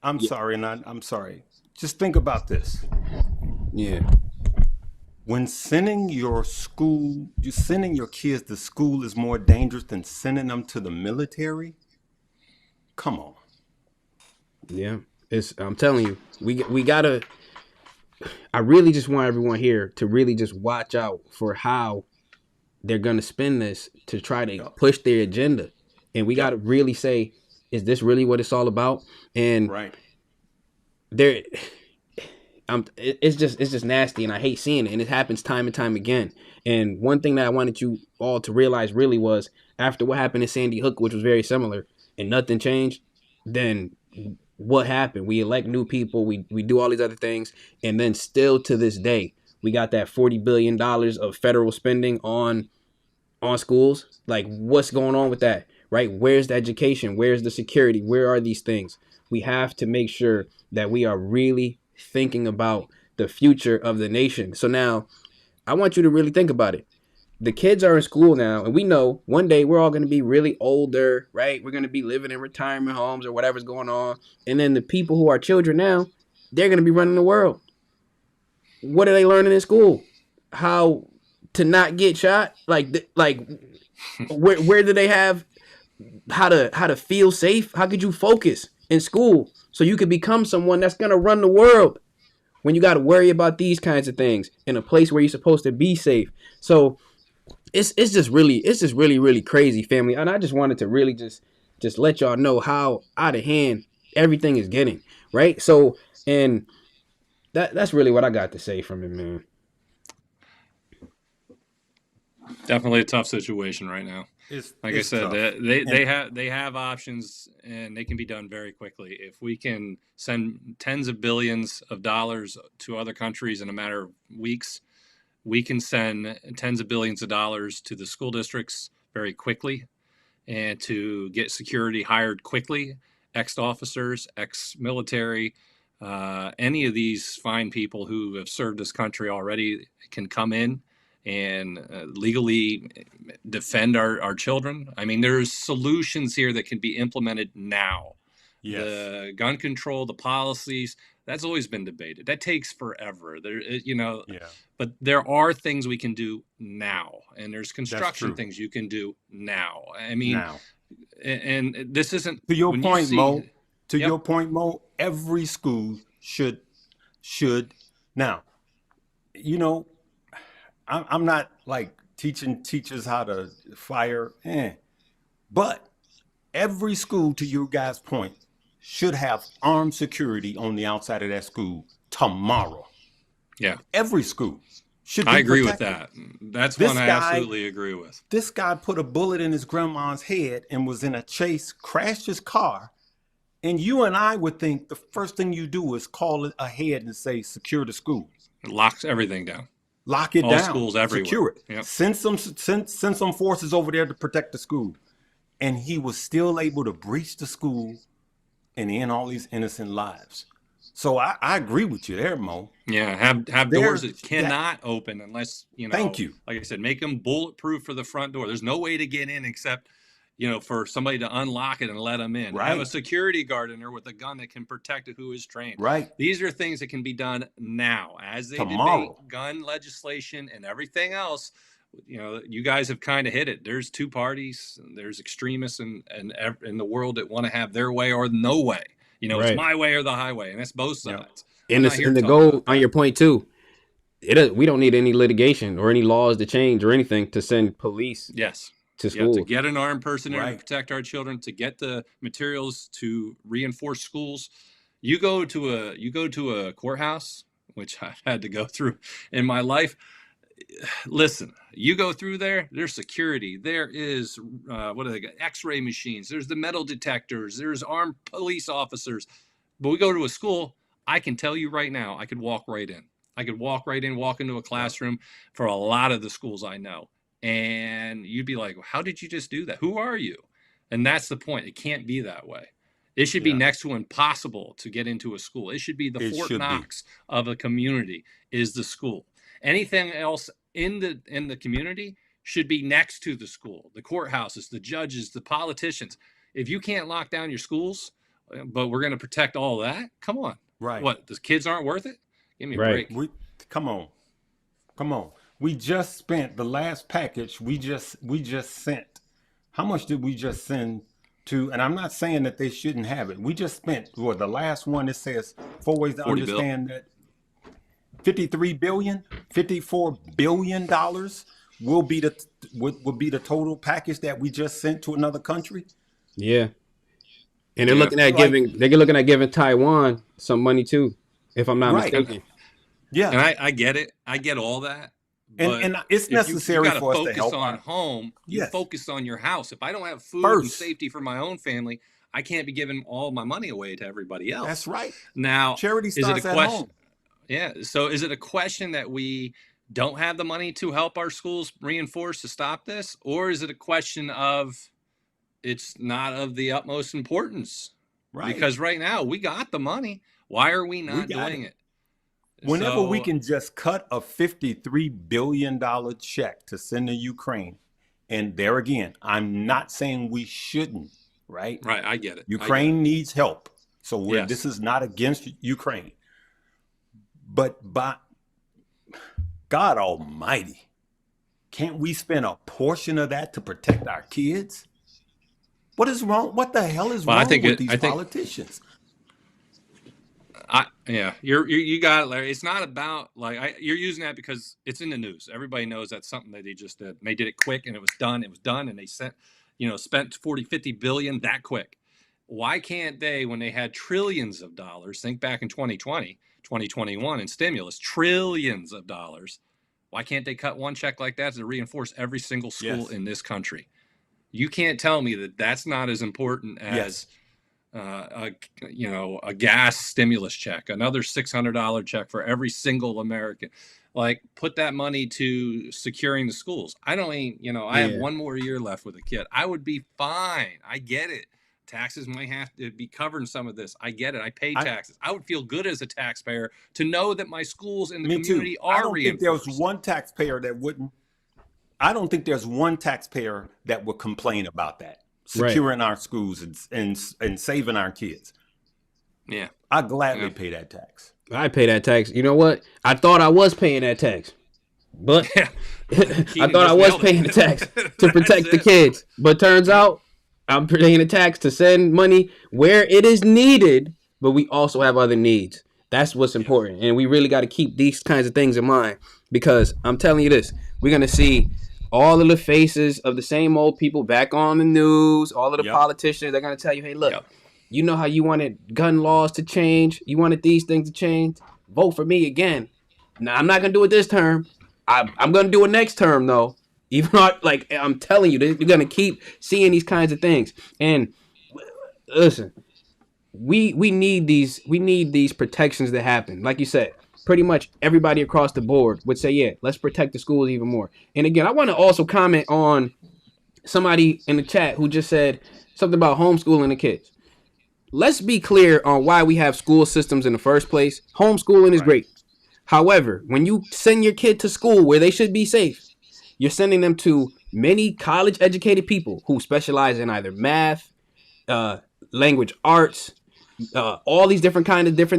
I'm Yeah. sorry, and I'm sorry. Just think about this. Yeah. When sending your kids to school is more dangerous than sending them to the military. Come on. Yeah. I'm telling you, we gotta. I really just want everyone here to really just watch out for how they're gonna spin this to try to Yep. push their agenda, and we gotta Yep. really say, is this really what it's all about? And Right. there, it's just nasty, and I hate seeing it, and it happens time and time again. And one thing that I wanted you all to realize really was, after what happened in Sandy Hook, which was very similar, and nothing changed, then what happened? We elect new people, we do all these other things, and then still to this day, we got that $40 billion of federal spending on schools. Like, what's going on with that, right? Where's the education? Where's the security? Where are these things? We have to make sure that we are really thinking about the future of the nation. So now I want you to really think about it. The kids are in school now, and we know one day we're all going to be really older, right? We're going to be living in retirement homes or whatever's going on. And then the people who are children now, they're going to be running the world. What are they learning in school? How to not get shot? Like where do they have how to feel safe? How could you focus in school so you could become someone that's going to run the world when you got to worry about these kinds of things in a place where you're supposed to be safe? So it's just really crazy, family. And I just wanted to really just let y'all know how out of hand everything is getting, right? So, and that's really what I got to say from it, man. Definitely a tough situation right now. Like I said, tough. they have options, and they can be done very quickly. If we can send tens of billions of dollars to other countries in a matter of weeks, we can send tens of billions of dollars to the school districts very quickly, and to get security hired quickly, ex-officers, ex-military, any of these fine people who have served this country already can come in and legally defend our children. I mean, there's solutions here that can be implemented now. Yes. The gun control, the policies, that's always been debated. That takes forever. Yeah. But there are things we can do now, and there's That's construction true. things you can do now. I mean, Now, and this isn't to your when you point, see. Mo. To Yep. your point, Mo. Every school should. Now, you know, I'm not like teaching teachers how to fire, but every school, to your guys' point, should have armed security on the outside of that school tomorrow. Yeah, Every school should be I agree with protected. that. That's This one I guy, absolutely agree with. this guy put a bullet in his grandma's head and was in a chase, crashed his car, and you and I would think the first thing you do is call it ahead and say, secure the school. It locks everything down. Lock it All down. schools everywhere. Secure it. Yep. Send some forces over there to protect the school. And he was still able to breach the school and end all these innocent lives. So I agree with you there, Mo. Yeah, have doors that cannot open unless, Thank you. Like I said, make them bulletproof for the front door. There's no way to get in except, for somebody to unlock it and let them in. Right. Have a security guard in there with a gun that can protect it who is trained. Right. These are things that can be done now as they Tomorrow. debate gun legislation and everything else. You guys have kind of hit it. There's two parties. There's extremists in the world that want to have their way or no way. Right. It's my way or the highway, and that's both sides. And the goal on your point too, we don't need any litigation or any laws to change or anything to send police. Yes. To schools. To get an armed person there Right. to protect our children, to get the materials to reinforce schools. You go to a courthouse, which I've had to go through in my life. Listen, you go through there, there's security. There is, what do they got? X-ray machines. There's the metal detectors. There's armed police officers. But we go to a school, I can tell you right now, I could walk right in. Walk into a classroom for a lot of the schools I know. And you'd be like, how did you just do that? Who are you? And that's the point. It can't be that way. It should be Yeah. next to impossible to get into a school. It should be the It Fort should be. Knox of a community is the school. Anything else in the community should be next to the school. The courthouses, the judges, the politicians. If you can't lock down your schools, but we're going to protect all that, come on. Right. What, the kids aren't worth it? Give me a Right. break. Come on. We just spent the last package. We just sent. How much did we just send to? And I'm not saying that they shouldn't have it. We just spent the last one. It says 4 ways to 40 bill. understand that 53 billion, 54 billion dollars will be the total package that we just sent to another country. Yeah. And they're looking at giving Taiwan some money too, if I'm not mistaken. Yeah. And I get it. I get all that. And it's necessary for us to help. You focus on home. You Yes. focus on your house. If I don't have food First. and safety for my own family, I can't be giving all my money away to everybody else. That's right. Now, Charity is it starts a at question? home. Yeah. So is it a question that we don't have the money to help our schools reinforce to stop this? Or is it a question of it's not of the utmost importance? Right. Because right now we got the money. Why are we not got doing it? Whenever we can just cut a $53 billion check to send to Ukraine, and there again, I'm not saying we shouldn't, right? Right, I get it. Ukraine needs help. So Yes. this is not against Ukraine. But by God Almighty, can't we spend a portion of that to protect our kids? What is wrong? What the hell is wrong with these politicians? You got it, Larry. It's not about you're using that because it's in the news. Everybody knows that's something that they just did. And they did it quick and it was done. And they spent 40, 50 billion that quick. Why can't they, when they had trillions of dollars, think back in 2020, 2021 in stimulus, trillions of dollars. Why can't they cut one check like that to reinforce every single school in this country? You can't tell me that that's not as important as a gas stimulus check, another $600 check for every single American. Like, put that money to securing the schools. I have one more year left with a kid. I would be fine. I get it. Taxes might have to be covering some of this. I get it. I pay taxes. I would feel good as a taxpayer to know that my schools in the community are I don't think there's one taxpayer that wouldn't. I don't think there's one taxpayer that would complain about that. Securing our schools and saving our kids. Yeah. I gladly pay that tax. I pay that tax. You know what? I thought I was paying that tax. But I thought I was paying the tax to protect the kids. But turns out I'm paying the tax to send money where it is needed, but we also have other needs. That's what's important. And we really got to keep these kinds of things in mind, because I'm telling you this, we're going to see all of the faces of the same old people back on the news, all of the politicians. They're going to tell you, hey, look, you know how you wanted gun laws to change? You wanted these things to change? Vote for me again. Now, I'm not going to do it this term. I'm going to do it next term, though. Even though, I'm telling you, you're going to keep seeing these kinds of things. And listen, we need these protections to happen. Like you said, pretty much everybody across the board would say, yeah, let's protect the schools even more. And again, I want to also comment on somebody in the chat who just said something about homeschooling the kids. Let's be clear on why we have school systems in the first place. Homeschooling is great. However, when you send your kid to school where they should be safe, you're sending them to many college-educated people who specialize in either math, language arts, all these different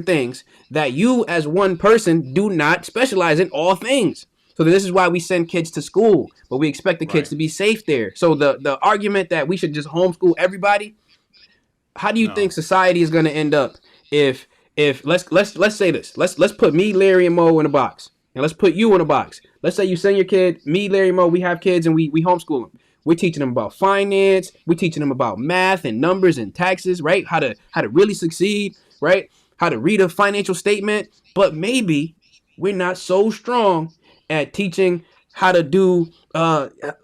things that you as one person do not specialize in all things. So this is why we send kids to school, but we expect the kids to be safe there. So the argument that we should just homeschool everybody, how do you think society is going to end up if let's say this, let's put me, Larry, and Mo in a box, and let's put you in a box. Let's say you send your kid, me, Larry, Mo, we have kids and we homeschool them. We're teaching them about finance. We're teaching them about math and numbers and taxes, right? How to really succeed, right? How to read a financial statement. But maybe we're not so strong at teaching how to do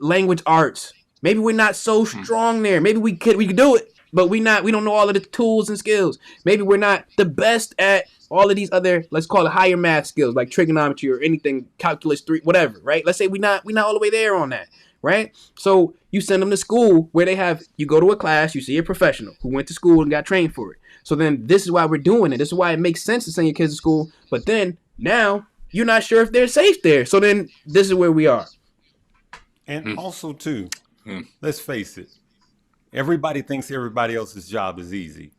language arts. Maybe we're not so strong there. Maybe we could do it, but we don't know all of the tools and skills. Maybe we're not the best at all of these other, let's call it higher math skills like trigonometry or anything, calculus 3, whatever, right? Let's say we're not all the way there on that. right? So you send them to school where you go to a class, you see a professional who went to school and got trained for it. So then this is why we're doing it. This is why it makes sense to send your kids to school. But then now you're not sure if they're safe there. So then this is where we are. And also, too, let's face it, everybody thinks everybody else's job is easy.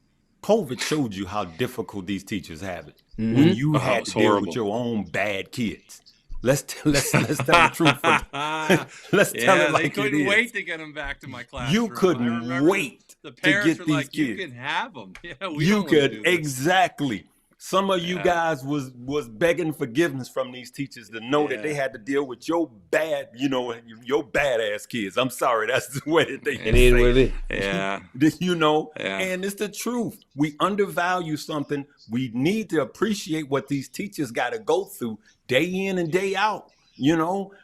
COVID showed you how difficult these teachers have it when you had to deal with your own bad kids. Let's tell the truth. Let's tell it like it is. They couldn't wait to get them back to my classroom. You couldn't wait the to parents get were these like, kids. You can have them. Yeah, You could, exactly. Some of you guys was begging forgiveness from these teachers to know that they had to deal with your bad, your badass kids. I'm sorry, that's the way that they it is what it is. Yeah. And it's the truth. We undervalue something. We need to appreciate what these teachers got to go through day in and day out.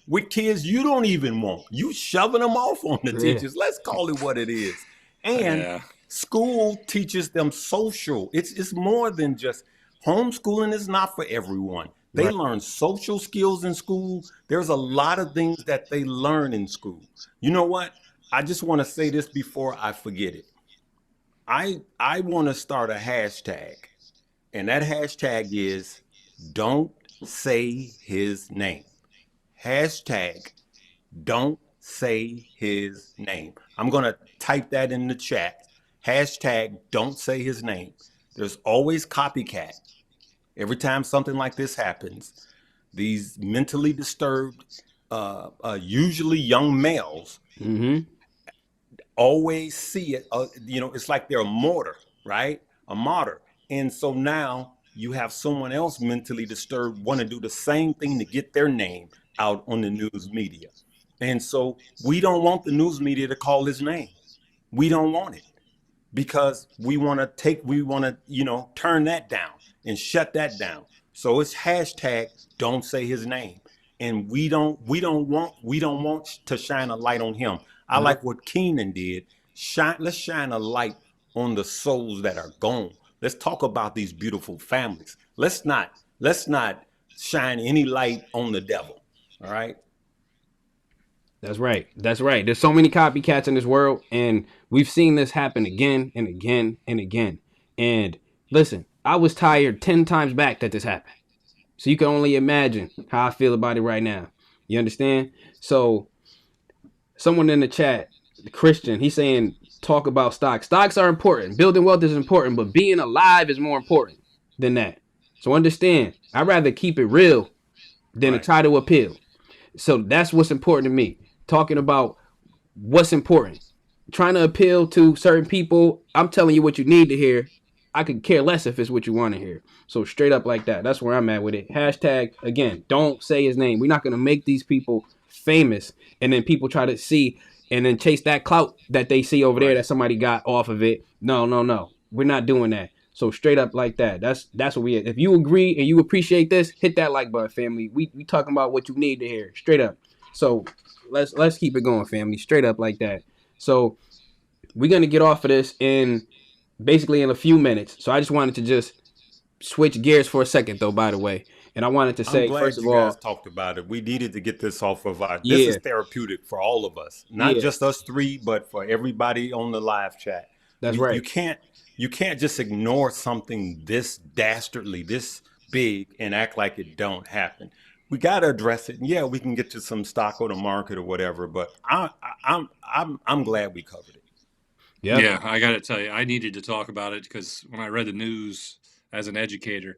With kids you don't even want. You shoving them off on the teachers. Let's call it what it is. And school teaches them social. It's more than just homeschooling is not for everyone. They learn social skills in school. There's a lot of things that they learn in school. You know what? I just want to say this before I forget it. I want to start a hashtag. And that hashtag is don't say his name. Hashtag don't say his name. I'm going to type that in the chat. Hashtag don't say his name. There's always copycat. Every time something like this happens, these mentally disturbed, usually young males, always see it. It's like they're a martyr, right? A martyr. And so now you have someone else mentally disturbed want to do the same thing to get their name out on the news media. And so we don't want the news media to call his name. We don't want it because we want to turn that down and shut that down. So it's hashtag don't say his name. And we don't want to shine a light on him. I like what Keenan did. Let's shine a light on the souls that are gone. Let's talk about these beautiful families. Let's not shine any light on the devil. All right. That's right. There's so many copycats in this world, and we've seen this happen again and again and again. And listen, I was tired 10 times back that this happened. So you can only imagine how I feel about it right now. You understand? So someone in the chat, Christian, he's saying talk about stocks. Stocks are important. Building wealth is important, but being alive is more important than that. So understand, I'd rather keep it real than to try to appeal. So that's what's important to me. Talking about what's important. Trying to appeal to certain people, I'm telling you what you need to hear. I could care less if it's what you want to hear. So straight up like that. That's where I'm at with it. Hashtag, again, don't say his name. We're not going to make these people famous. And then people try to see and then chase that clout that they see over there that somebody got off of it. No. We're not doing that. So straight up like that. That's what we at. If you agree and you appreciate this, hit that like button, family. We talking about what you need to hear. Straight up. So let's keep it going, family. Straight up like that. So we're going to get off of this in a few minutes. So I just wanted to just switch gears for a second, though, by the way. And I wanted to say, first of all, guys talked about it. We needed to get this off of our. This is therapeutic for all of us, not just us three, but for everybody on the live chat. That's right. You can't just ignore something this dastardly, this big, and act like it don't happen. We got to address it. Yeah, we can get to some stock or the market or whatever, but I'm glad we covered it. Yep. Yeah, I got to tell you, I needed to talk about it because when I read the news as an educator,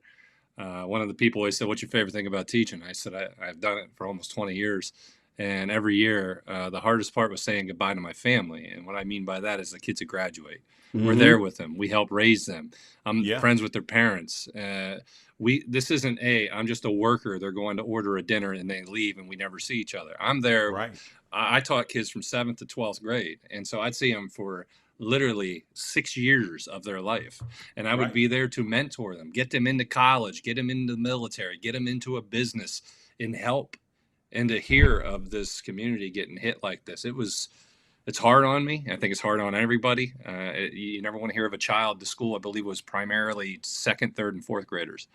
one of the people always said, "What's your favorite thing about teaching?" I said, I've done it for almost 20 years. And every year, the hardest part was saying goodbye to my family. And what I mean by that is the kids that graduate. We're there with them. We help raise them. I'm friends with their parents. This isn't I'm just a worker. They're going to order a dinner and they leave and we never see each other. I'm there. Right. I taught kids from 7th to 12th grade. And so I'd see them for literally 6 years of their life. And I would be there to mentor them, get them into college, get them into the military, get them into a business and help. And to hear of this community getting hit like this, it was It's hard on me. I think it's hard on everybody. You never want to hear of a child. The school, I believe, was primarily second, third, and fourth graders,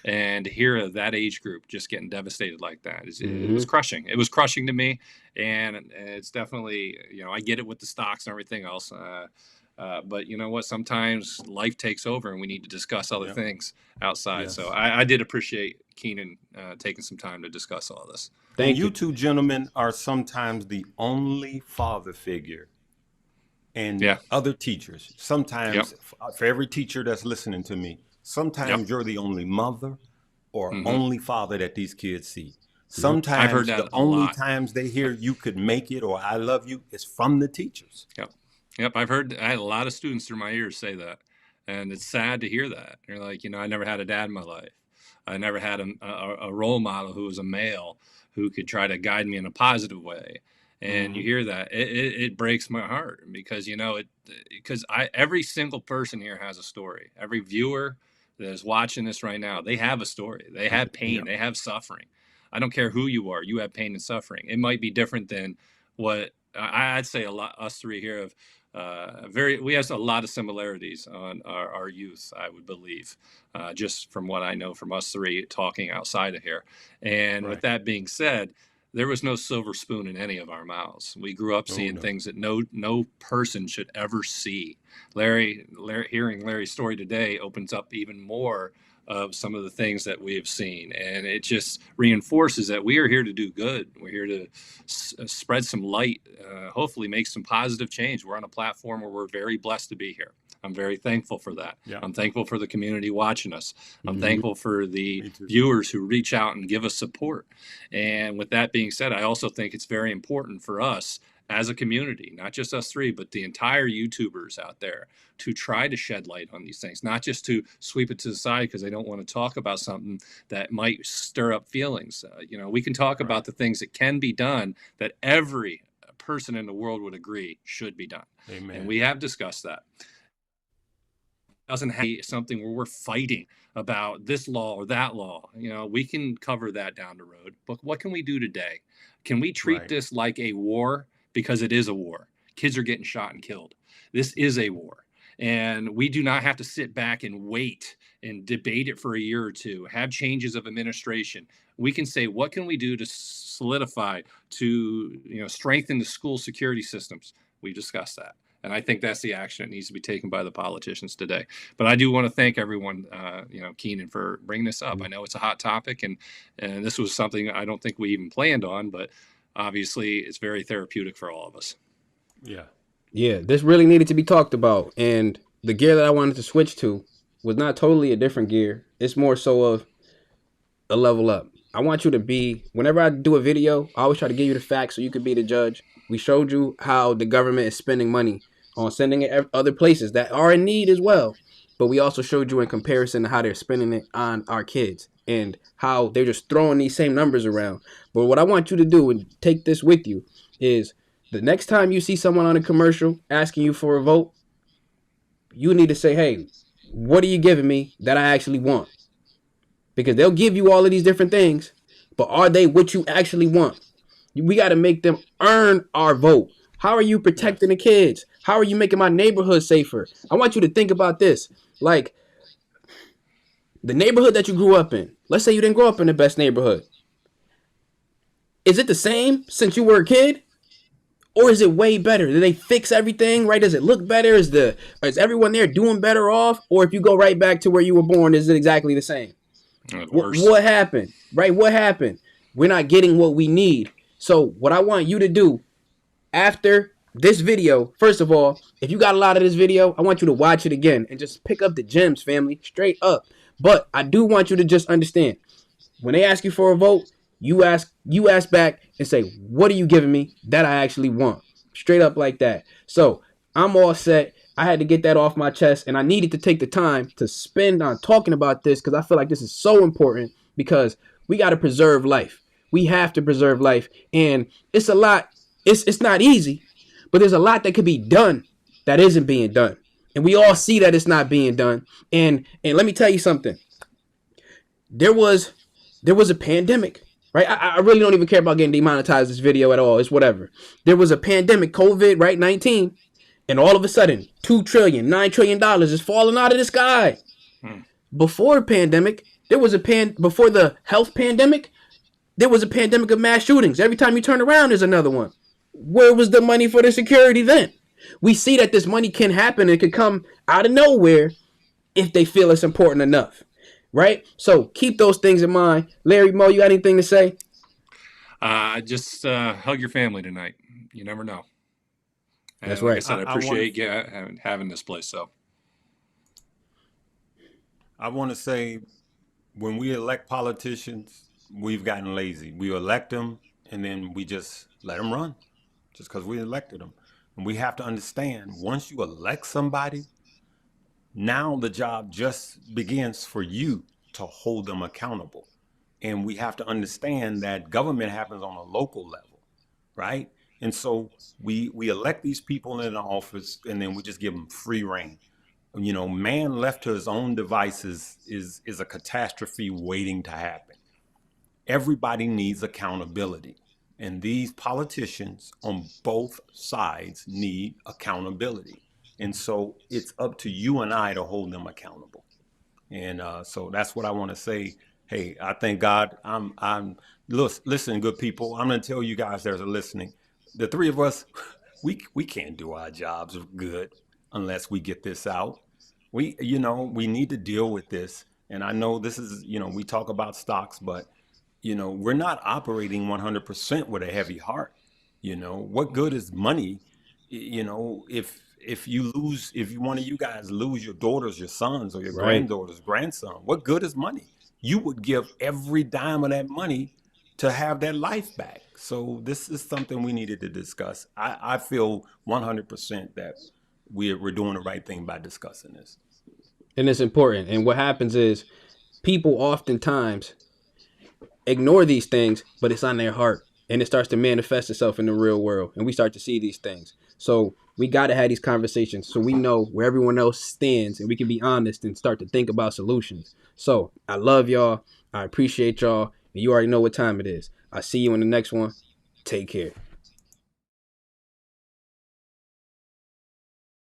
and to hear of that age group just getting devastated like that, it was crushing. It was crushing to me, and it's definitely, I get it with the stocks and everything else. But you know what? Sometimes life takes over, and we need to discuss other things outside. Yes. So I did appreciate Keenan taking some time to discuss all this. Thank you. You two gentlemen are sometimes the only father figure and other teachers. Sometimes, for every teacher that's listening to me, sometimes you're the only mother or only father that these kids see. Sometimes I've heard that the only times they hear you could make it or I love you is from the teachers. Yep. I had a lot of students through my ears say that. And it's sad to hear that. They're like, I never had a dad in my life. I never had a role model who was a male who could try to guide me in a positive way. And you hear that, it breaks my heart because, because every single person here has a story. Every viewer that is watching this right now, they have a story. They have pain. They have suffering. I don't care who you are. You have pain and suffering. It might be different than what I'd say us three here have. We have a lot of similarities on our youth, I would believe, just from what I know from us three talking outside of here. And with that being said, there was no silver spoon in any of our mouths. We grew up seeing things that no person should ever see. Hearing Larry's story today opens up even more of some of the things that we have seen. And it just reinforces that we are here to do good. We're here to spread some light, hopefully make some positive change. We're on a platform where we're very blessed to be here. I'm very thankful for that. Yeah. I'm thankful for the community watching us. I'm thankful for the viewers who reach out and give us support. And with that being said, I also think it's very important for us as a community, not just us three, but the entire YouTubers out there to try to shed light on these things, not just to sweep it to the side because they don't want to talk about something that might stir up feelings. We can talk about the things that can be done that every person in the world would agree should be done. Amen. And we have discussed that. It doesn't have to be something where we're fighting about this law or that law. We can cover that down the road. But what can we do today? Can we treat this like a war? Because it is a war. Kids are getting shot and killed. This is a war. And we do not have to sit back and wait and debate it for a year or two, have changes of administration. We can say, what can we do to solidify, to strengthen the school security systems? We discussed that. And I think that's the action that needs to be taken by the politicians today. But I do want to thank everyone, Keenan, for bringing this up. I know it's a hot topic, and this was something I don't think we even planned on, but obviously it's very therapeutic for all of us. Yeah, this really needed to be talked about. And the gear that I wanted to switch to was not totally a different gear. It's more so of a level up. I want you to be, whenever I do a video, I always try to give you the facts so you could be the judge. We showed you how the government is spending money on sending it other places that are in need as well. But we also showed you in comparison to how they're spending it on our kids and how they're just throwing these same numbers around. But what I want you to do, and take this with you, is the next time you see someone on a commercial asking you for a vote, you need to say, hey, what are you giving me that I actually want? Because they'll give you all of these different things, but are they what you actually want? We got to make them earn our vote. How are you protecting the kids? How are you making my neighborhood safer? I want you to think about this. Like, the neighborhood that you grew up in. Let's say you didn't grow up in the best neighborhood. Is it the same since you were a kid? Or is it way better? Did they fix everything, right? Does it look better? Is everyone there doing better off? Or if you go right back to where you were born, is it exactly the same? What happened? Right? What happened? We're not getting what we need. So what I want you to do after this video, first of all, if you got a lot of this video, I want you to watch it again and just pick up the gems, family, straight up. But I do want you to just understand, when they ask you for a vote, you ask back and say, what are you giving me that I actually want? Straight up like that. So I'm all set. I had to get that off my chest, and I needed to take the time to spend on talking about this because I feel like this is so important because we got to preserve life. We have to preserve life, and it's a lot. It's not easy, but there's a lot that could be done that isn't being done, and we all see that it's not being done. And let me tell you something. There was a pandemic. right? I really don't even care about getting demonetized this video at all. It's whatever. There was a pandemic, COVID, right, 19, and all of a sudden, $2 trillion, $9 trillion is falling out of the sky. Before the pandemic, before the health pandemic, there was a pandemic of mass shootings. Every time you turn around, there's another one. Where was the money for the security then? We see that this money can happen. It could come out of nowhere if they feel it's important enough, right? So keep those things in mind. Larry, Mo, you got anything to say? Just hug your family tonight. You never know. And That's like right. I said, I appreciate having this place. So I want to say, when we elect politicians, we've gotten lazy. We elect them, and then we just let them run, just because we elected them. And we have to understand, once you elect somebody, now the job just begins for you to hold them accountable. And we have to understand that government happens on a local level, right? And so we elect these people in the office, and then we just give them free reign. You know, man left to his own devices is a catastrophe waiting to happen. Everybody needs accountability. And these politicians on both sides need accountability. And so it's up to you and I to hold them accountable. And so that's what I want to say. Hey, I thank God. Listen, good people. I'm going to tell you guys that are listening. The three of us, we can't do our jobs good unless we get this out. We need to deal with this. And I know this is, we talk about stocks, but, we're not operating 100% with a heavy heart. What good is money, if one of you guys lose your daughters, your sons, or your granddaughters, grandson, what good is money? You would give every dime of that money to have that life back. So this is something we needed to discuss. I feel 100% that we're doing the right thing by discussing this. And it's important. And what happens is people oftentimes ignore these things, but it's on their heart. And it starts to manifest itself in the real world. And we start to see these things. So we got to have these conversations so we know where everyone else stands and we can be honest and start to think about solutions. So I love y'all. I appreciate y'all. And you already know what time it is. I'll see you in the next one. Take care.